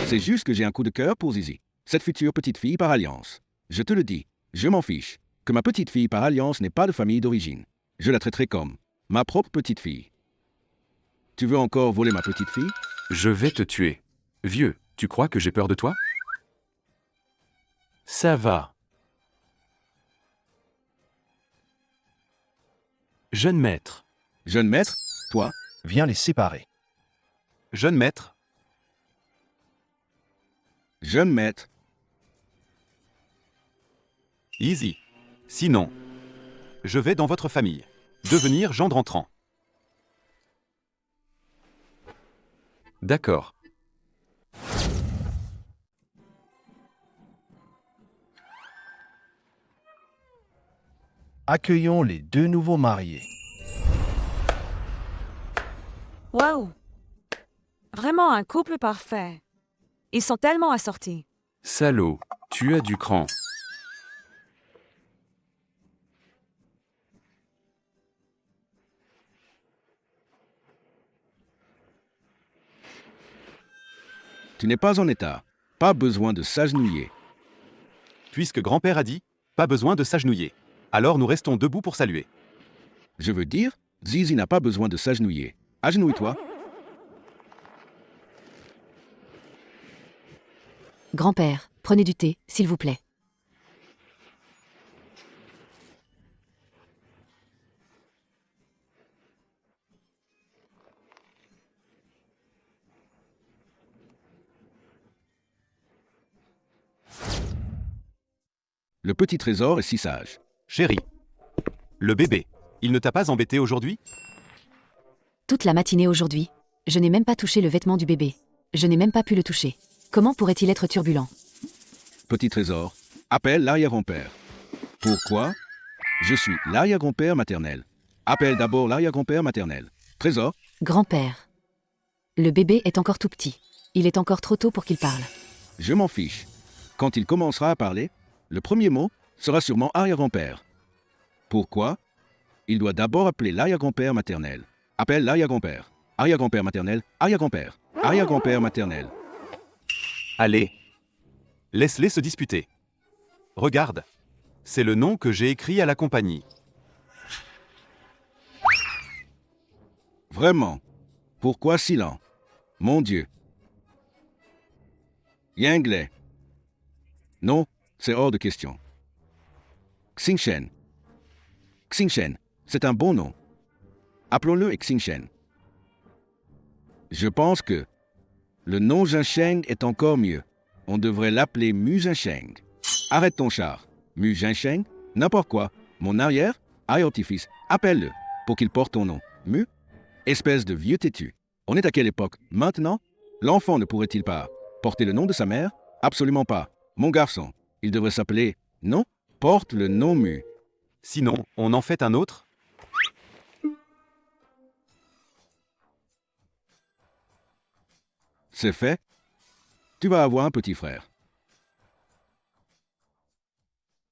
C'est juste que j'ai un coup de cœur pour Zizi, cette future petite fille par alliance. Je te le dis, je m'en fiche. Que ma petite fille par alliance n'ait pas de famille d'origine. Je la traiterai comme ma propre petite fille. Tu veux encore voler ma petite fille? Je vais te tuer. Vieux, tu crois que j'ai peur de toi? Ça va. Jeune maître. Jeune maître, toi, Viens les séparer. Jeune maître, jeune maître, easy. Sinon, je vais dans votre famille. Devenir gendre entrant. D'accord. Accueillons les deux nouveaux mariés. Waouh! Vraiment un couple parfait. Ils sont tellement assortis. Salaud, tu as du cran. tu n'es pas en état. Pas besoin de s'agenouiller. Puisque grand-père a dit, pas besoin de s'agenouiller. Alors nous restons debout pour saluer. Je veux dire, Zizi n'a pas besoin de s'agenouiller. Agenouille-toi. Grand-père, prenez du thé, s'il vous plaît. Le petit trésor est si sage. Chérie. Le bébé. Il ne t'a pas embêté aujourd'hui? Toute la matinée aujourd'hui, je n'ai même pas touché le vêtement du bébé. Je n'ai même pas pu le toucher. Comment pourrait-il être turbulent? Petit trésor, appelle l'arrière-grand-père. Pourquoi? Je suis l'arrière-grand-père maternel. Appelle d'abord l'arrière-grand-père maternel. Trésor, Grand-père. Le bébé est encore tout petit. Il est encore trop tôt pour qu'il parle. je m'en fiche. Quand il commencera à parler, le premier mot sera sûrement arrière-grand-père. Pourquoi? Il doit d'abord appeler l'arrière-grand-père maternel. Appelle l'arrière-grand-père. Arrière-grand-père maternel, arrière-grand-père, arrière-grand-père maternel. Allez. Laisse-les se disputer. Regarde. C'est le nom que j'ai écrit à la compagnie. Vraiment? Pourquoi si lent? Mon Dieu. Yingley. Non, c'est hors de question. Xingchen. Xingchen, c'est un bon nom. Appelons-le Xingchen. Je pense que le nom Jinsheng est encore mieux. On devrait l'appeler Mu Jinsheng. Arrête ton char. Mu Jinsheng, n'importe quoi. Mon arrière, petit-fils, appelle-le pour qu'il porte ton nom. Mu? Espèce de vieux têtu. On est à quelle époque? Maintenant? L'enfant ne pourrait-il pas porter le nom de sa mère? Absolument pas. Mon garçon, il devrait s'appeler... Non? Porte le nom Mu. Sinon, on en fait un autre? C'est fait? Tu vas avoir un petit frère.